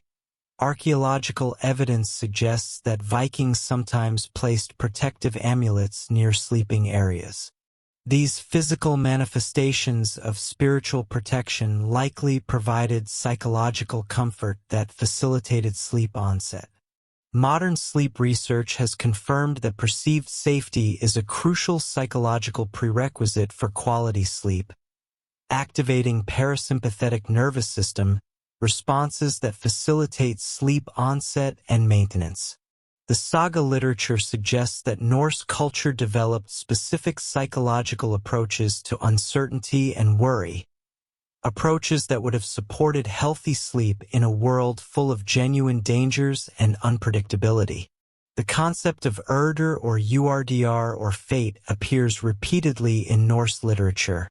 archaeological evidence suggests that Vikings sometimes placed protective amulets near sleeping areas. These physical manifestations of spiritual protection likely provided psychological comfort that facilitated sleep onset. Modern sleep research has confirmed that perceived safety is a crucial psychological prerequisite for quality sleep, activating parasympathetic nervous system responses that facilitate sleep onset and maintenance. The saga literature suggests that Norse culture developed specific psychological approaches to uncertainty and worry, approaches that would have supported healthy sleep in a world full of genuine dangers and unpredictability. The concept of Urdur or Urdr or fate appears repeatedly in Norse literature,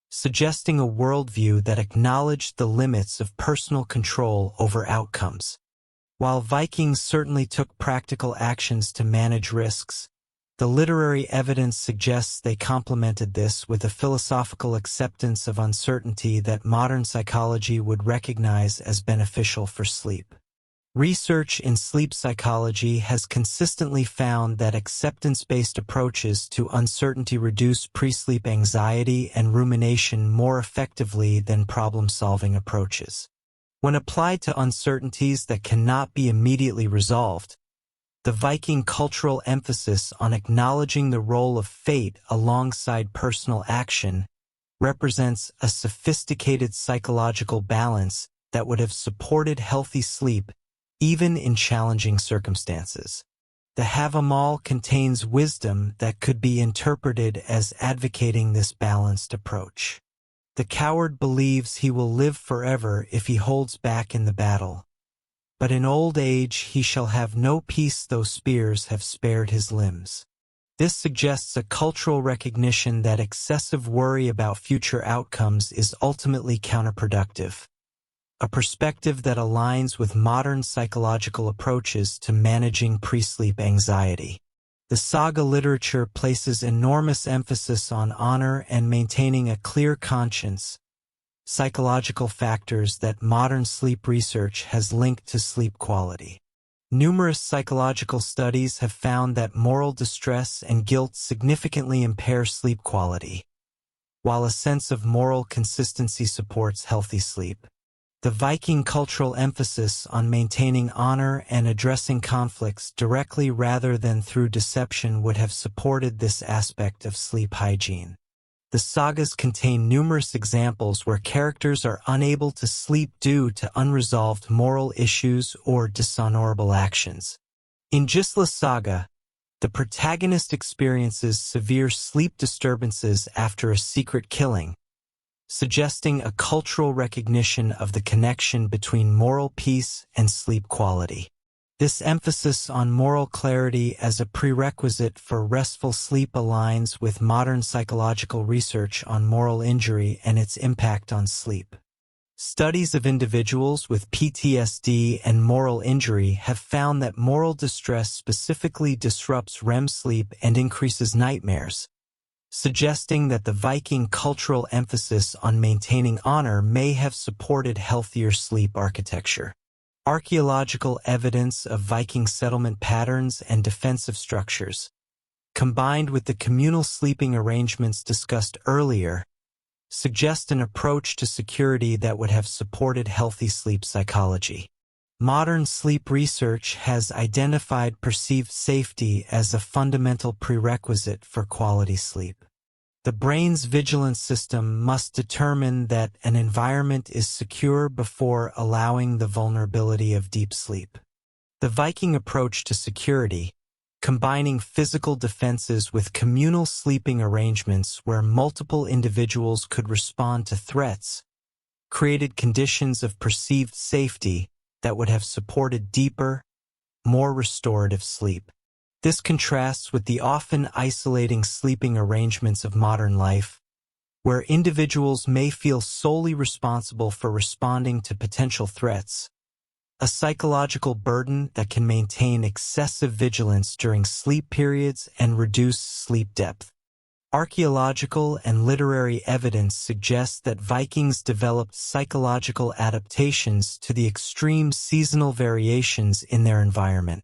suggesting a worldview that acknowledged the limits of personal control over outcomes. While Vikings certainly took practical actions to manage risks, the literary evidence suggests they complemented this with a philosophical acceptance of uncertainty that modern psychology would recognize as beneficial for sleep. Research in sleep psychology has consistently found that acceptance-based approaches to uncertainty reduce pre-sleep anxiety and rumination more effectively than problem-solving approaches. When applied to uncertainties that cannot be immediately resolved, the Viking cultural emphasis on acknowledging the role of fate alongside personal action represents a sophisticated psychological balance that would have supported healthy sleep even in challenging circumstances. The Havamal contains wisdom that could be interpreted as advocating this balanced approach. The coward believes he will live forever if he holds back in the battle, but in old age he shall have no peace though spears have spared his limbs. This suggests a cultural recognition that excessive worry about future outcomes is ultimately counterproductive, a perspective that aligns with modern psychological approaches to managing pre-sleep anxiety. The saga literature places enormous emphasis on honor and maintaining a clear conscience, psychological factors that modern sleep research has linked to sleep quality. Numerous psychological studies have found that moral distress and guilt significantly impair sleep quality, while a sense of moral consistency supports healthy sleep. The Viking cultural emphasis on maintaining honor and addressing conflicts directly rather than through deception would have supported this aspect of sleep hygiene. The sagas contain numerous examples where characters are unable to sleep due to unresolved moral issues or dishonorable actions. In Gisla Saga, the protagonist experiences severe sleep disturbances after a secret killing, suggesting a cultural recognition of the connection between moral peace and sleep quality. This emphasis on moral clarity as a prerequisite for restful sleep aligns with modern psychological research on moral injury and its impact on sleep. Studies of individuals with PTSD and moral injury have found that moral distress specifically disrupts REM sleep and increases nightmares, suggesting that the Viking cultural emphasis on maintaining honor may have supported healthier sleep architecture. Archaeological evidence of Viking settlement patterns and defensive structures, combined with the communal sleeping arrangements discussed earlier, suggest an approach to security that would have supported healthy sleep psychology. Modern sleep research has identified perceived safety as a fundamental prerequisite for quality sleep. The brain's vigilance system must determine that an environment is secure before allowing the vulnerability of deep sleep. The Viking approach to security, combining physical defenses with communal sleeping arrangements where multiple individuals could respond to threats, created conditions of perceived safety that would have supported deeper, more restorative sleep. This contrasts with the often isolating sleeping arrangements of modern life, where individuals may feel solely responsible for responding to potential threats, a psychological burden that can maintain excessive vigilance during sleep periods and reduce sleep depth. Archaeological and literary evidence suggests that Vikings developed psychological adaptations to the extreme seasonal variations in their environment,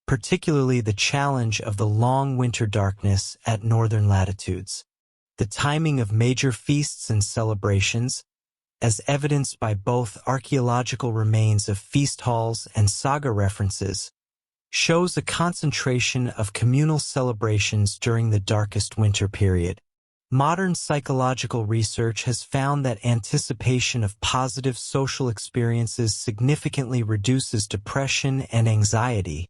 particularly the challenge of the long winter darkness at northern latitudes. The timing of major feasts and celebrations, as evidenced by both archaeological remains of feast halls and saga references, shows a concentration of communal celebrations during the darkest winter period. Modern psychological research has found that anticipation of positive social experiences significantly reduces depression and anxiety,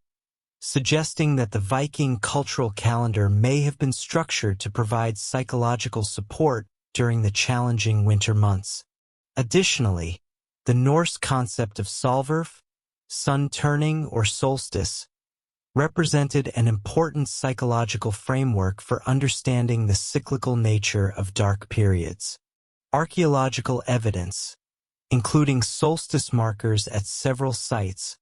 suggesting that the Viking cultural calendar may have been structured to provide psychological support during the challenging winter months. Additionally, the Norse concept of solverf, sun turning or solstice, represented an important psychological framework for understanding the cyclical nature of dark periods. Archaeological evidence, including solstice markers at several sites,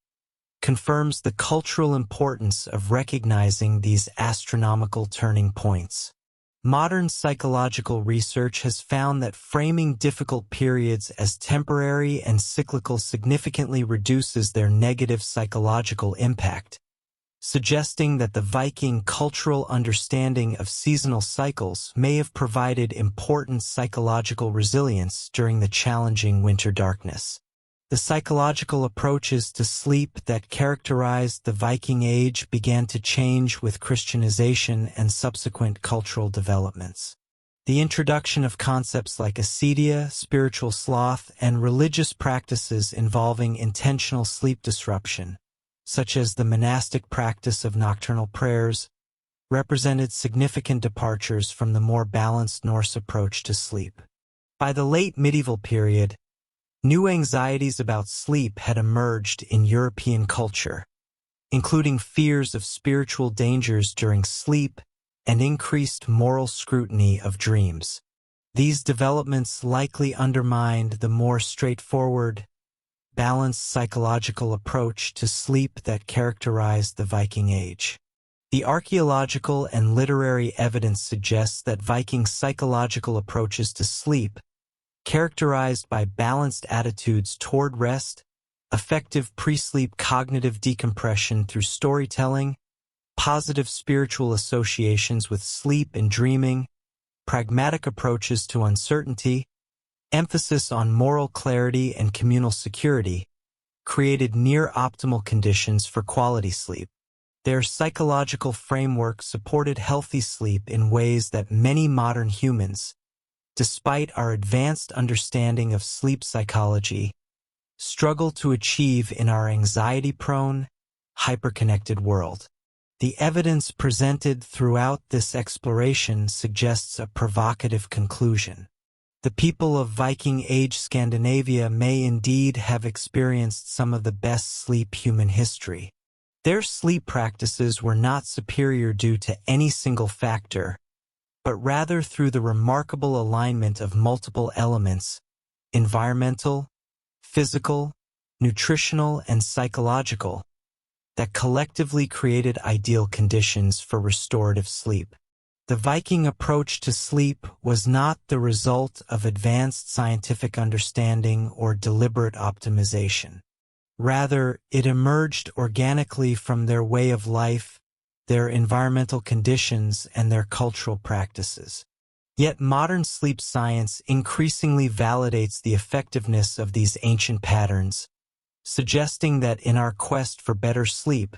confirms the cultural importance of recognizing these astronomical turning points. Modern psychological research has found that framing difficult periods as temporary and cyclical significantly reduces their negative psychological impact, suggesting that the Viking cultural understanding of seasonal cycles may have provided important psychological resilience during the challenging winter darkness. The psychological approaches to sleep that characterized the Viking Age began to change with Christianization and subsequent cultural developments. The introduction of concepts like acedia, spiritual sloth, and religious practices involving intentional sleep disruption, such as the monastic practice of nocturnal prayers, represented significant departures from the more balanced Norse approach to sleep. By the late medieval period, new anxieties about sleep had emerged in European culture, including fears of spiritual dangers during sleep and increased moral scrutiny of dreams. These developments likely undermined the more straightforward, balanced psychological approach to sleep that characterized the Viking Age. The archaeological and literary evidence suggests that Viking psychological approaches to sleep, characterized by balanced attitudes toward rest, effective pre-sleep cognitive decompression through storytelling, positive spiritual associations with sleep and dreaming, pragmatic approaches to uncertainty, emphasis on moral clarity and communal security, created near-optimal conditions for quality sleep. Their psychological framework supported healthy sleep in ways that many modern humans, despite our advanced understanding of sleep psychology, struggle to achieve in our anxiety-prone, hyperconnected world. The evidence presented throughout this exploration suggests a provocative conclusion. The people of Viking Age Scandinavia may indeed have experienced some of the best sleep human history. Their sleep practices were not superior due to any single factor, but rather through the remarkable alignment of multiple elements: environmental, physical, nutritional, and psychological, that collectively created ideal conditions for restorative sleep. The Viking approach to sleep was not the result of advanced scientific understanding or deliberate optimization. Rather, it emerged organically from their way of life, their environmental conditions, and their cultural practices. Yet modern sleep science increasingly validates the effectiveness of these ancient patterns, suggesting that in our quest for better sleep,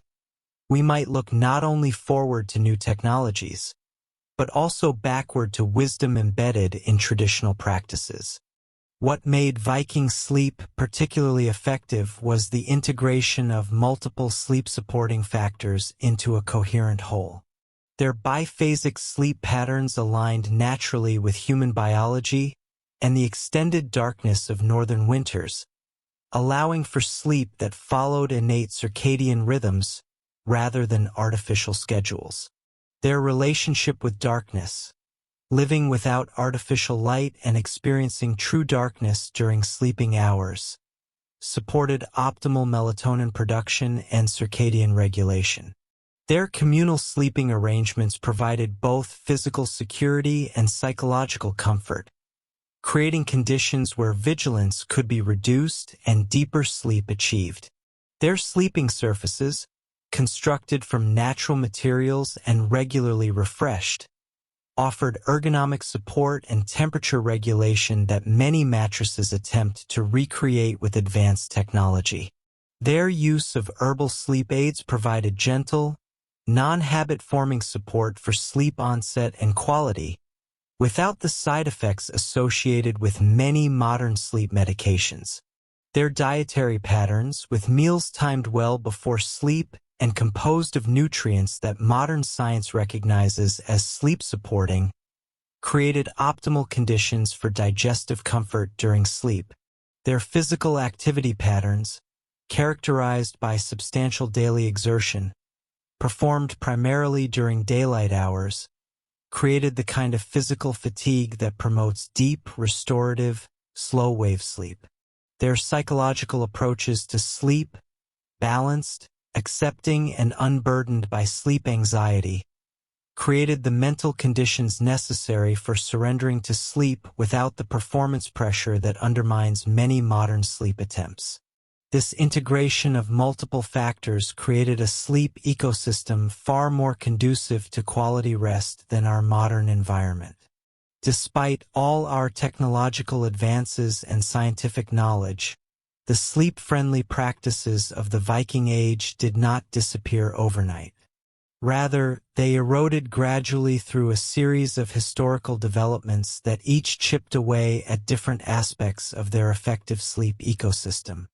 we might look not only forward to new technologies, but also backward to wisdom embedded in traditional practices. What made Viking sleep particularly effective was the integration of multiple sleep-supporting factors into a coherent whole. Their biphasic sleep patterns aligned naturally with human biology and the extended darkness of northern winters, allowing for sleep that followed innate circadian rhythms rather than artificial schedules. Their relationship with darkness, living without artificial light and experiencing true darkness during sleeping hours, supported optimal melatonin production and circadian regulation. Their communal sleeping arrangements provided both physical security and psychological comfort, creating conditions where vigilance could be reduced and deeper sleep achieved. Their sleeping surfaces, constructed from natural materials and regularly refreshed, offered ergonomic support and temperature regulation that many mattresses attempt to recreate with advanced technology. Their use of herbal sleep aids provided gentle, non-habit-forming support for sleep onset and quality, without the side effects associated with many modern sleep medications. Their dietary patterns, with meals timed well before sleep and composed of nutrients that modern science recognizes as sleep-supporting, created optimal conditions for digestive comfort during sleep. Their physical activity patterns, characterized by substantial daily exertion, performed primarily during daylight hours, created the kind of physical fatigue that promotes deep, restorative, slow-wave sleep. Their psychological approaches to sleep, balanced, accepting, and unburdened by sleep anxiety, created the mental conditions necessary for surrendering to sleep without the performance pressure that undermines many modern sleep attempts. This integration of multiple factors created a sleep ecosystem far more conducive to quality rest than our modern environment. Despite all our technological advances and scientific knowledge, the sleep-friendly practices of the Viking Age did not disappear overnight. Rather, they eroded gradually through a series of historical developments that each chipped away at different aspects of their effective sleep ecosystem.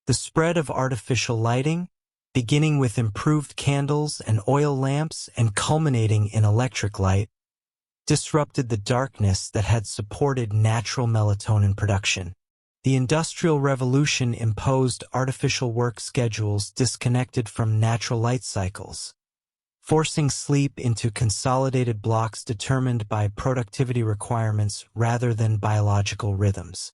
The spread of artificial lighting, beginning with improved candles and oil lamps and culminating in electric light, disrupted the darkness that had supported natural melatonin production. The Industrial Revolution imposed artificial work schedules disconnected from natural light cycles, forcing sleep into consolidated blocks determined by productivity requirements rather than biological rhythms.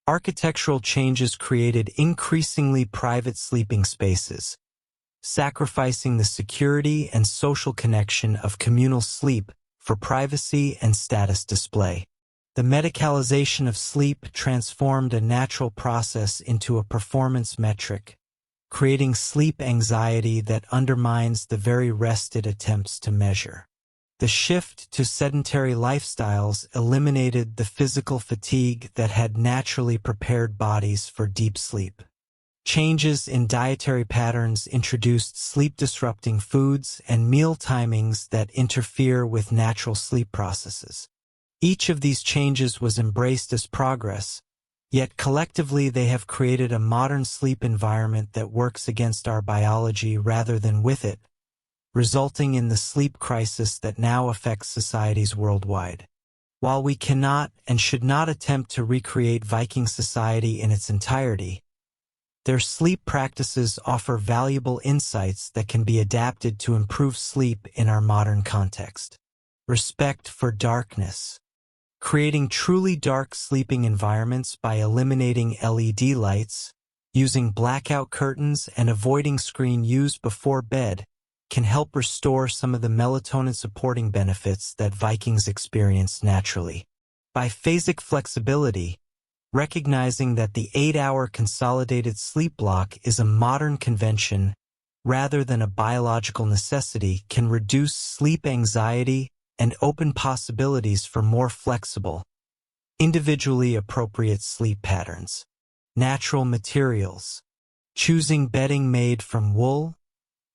Architectural changes created increasingly private sleeping spaces, sacrificing the security and social connection of communal sleep for privacy and status display. The medicalization of sleep transformed a natural process into a performance metric, creating sleep anxiety that undermines the very rest it attempts to measure. The shift to sedentary lifestyles eliminated the physical fatigue that had naturally prepared bodies for deep sleep. Changes in dietary patterns introduced sleep-disrupting foods and meal timings that interfere with natural sleep processes. Each of these changes was embraced as progress, yet collectively they have created a modern sleep environment that works against our biology rather than with it, resulting in the sleep crisis that now affects societies worldwide. While we cannot and should not attempt to recreate Viking society in its entirety, their sleep practices offer valuable insights that can be adapted to improve sleep in our modern context. Respect for darkness. Creating truly dark sleeping environments by eliminating LED lights, using blackout curtains, and avoiding screen use before bed can help restore some of the melatonin-supporting benefits that Vikings experience naturally. By phasic flexibility, recognizing that the 8-hour consolidated sleep block is a modern convention rather than a biological necessity can reduce sleep anxiety and open possibilities for more flexible, individually appropriate sleep patterns. Natural materials. Choosing bedding made from wool,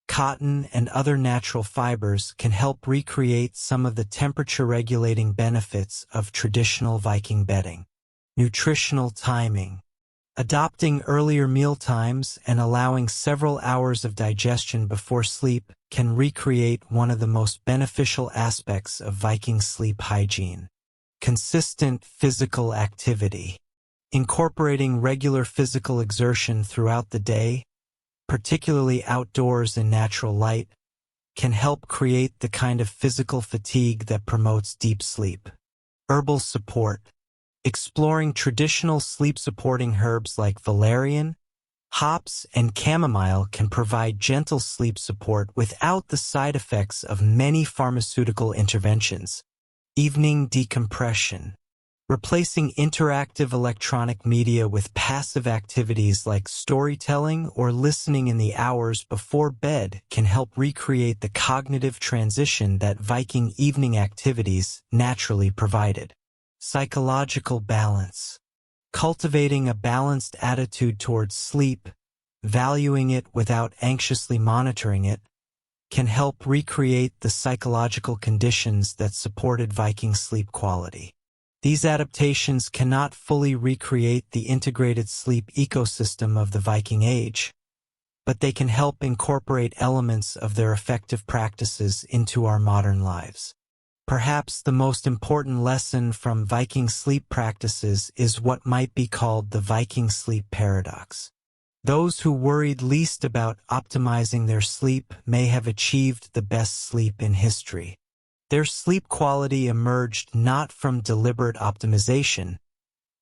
cotton, and other natural fibers can help recreate some of the temperature-regulating benefits of traditional Viking bedding. Nutritional timing. Adopting earlier meal times and allowing several hours of digestion before sleep can recreate one of the most beneficial aspects of Viking sleep hygiene. Consistent physical activity. Incorporating regular physical exertion throughout the day, particularly outdoors in natural light, can help create the kind of physical fatigue that promotes deep sleep. Herbal support. Exploring traditional sleep-supporting herbs like valerian, hops, and chamomile can provide gentle sleep support without the side effects of many pharmaceutical interventions. Evening decompression. Replacing interactive electronic media with passive activities like storytelling or listening in the hours before bed can help recreate the cognitive transition that Viking evening activities naturally provided. Psychological balance. Cultivating a balanced attitude towards sleep, valuing it without anxiously monitoring it, can help recreate the psychological conditions that supported Viking sleep quality. These adaptations cannot fully recreate the integrated sleep ecosystem of the Viking Age, but they can help incorporate elements of their effective practices into our modern lives. Perhaps the most important lesson from Viking sleep practices is what might be called the Viking sleep paradox. Those who worried least about optimizing their sleep may have achieved the best sleep in history. Their sleep quality emerged not from deliberate optimization,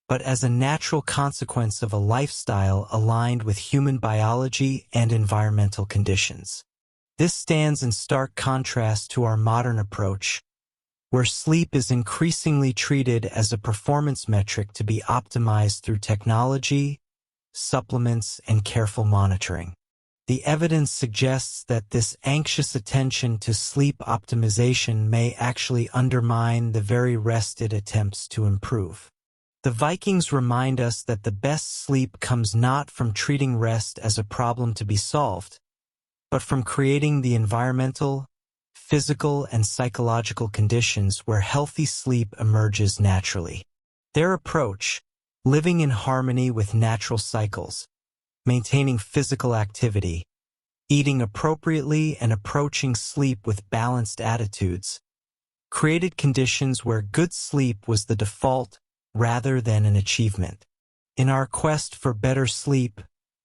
but as a natural consequence of a lifestyle aligned with human biology and environmental conditions. This stands in stark contrast to our modern approach, where sleep is increasingly treated as a performance metric to be optimized through technology, supplements, and careful monitoring. The evidence suggests that this anxious attention to sleep optimization may actually undermine the very rest it attempts to improve. The Vikings remind us that the best sleep comes not from treating rest as a problem to be solved, but from creating the environmental, physical, and psychological conditions where healthy sleep emerges naturally. Their approach, living in harmony with natural cycles, maintaining physical activity, eating appropriately, and approaching sleep with balanced attitudes, created conditions where good sleep was the default rather than an achievement. In our quest for better sleep,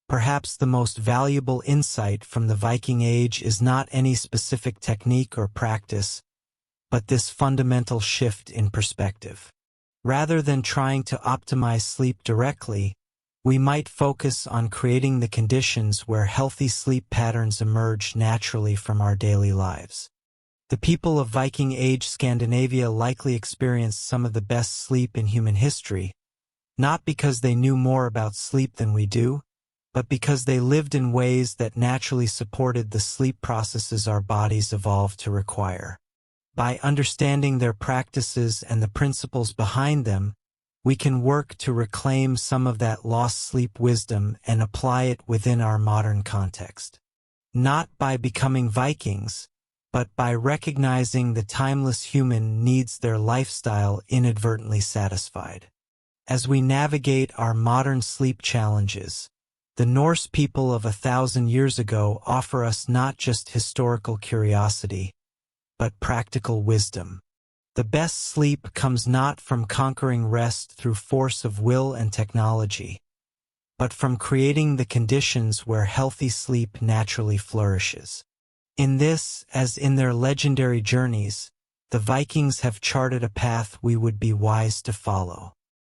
perhaps the most valuable insight from the Viking Age is not any specific technique or practice, but this fundamental shift in perspective. Rather than trying to optimize sleep directly, we might focus on creating the conditions where healthy sleep patterns emerge naturally from our daily lives. The people of Viking Age Scandinavia likely experienced some of the best sleep in human history, not because they knew more about sleep than we do, but because they lived in ways that naturally supported the sleep processes our bodies evolved to require. By understanding their practices and the principles behind them, we can work to reclaim some of that lost sleep wisdom and apply it within our modern context. Not by becoming Vikings, but by recognizing the timeless human needs their lifestyle inadvertently satisfied. As we navigate our modern sleep challenges, the Norse people of 1,000 years ago offer us not just historical curiosity, but practical wisdom. The best sleep comes not from conquering rest through force of will and technology, but from creating the conditions where healthy sleep naturally flourishes. In this, as in their legendary journeys, the Vikings have charted a path we would be wise to follow.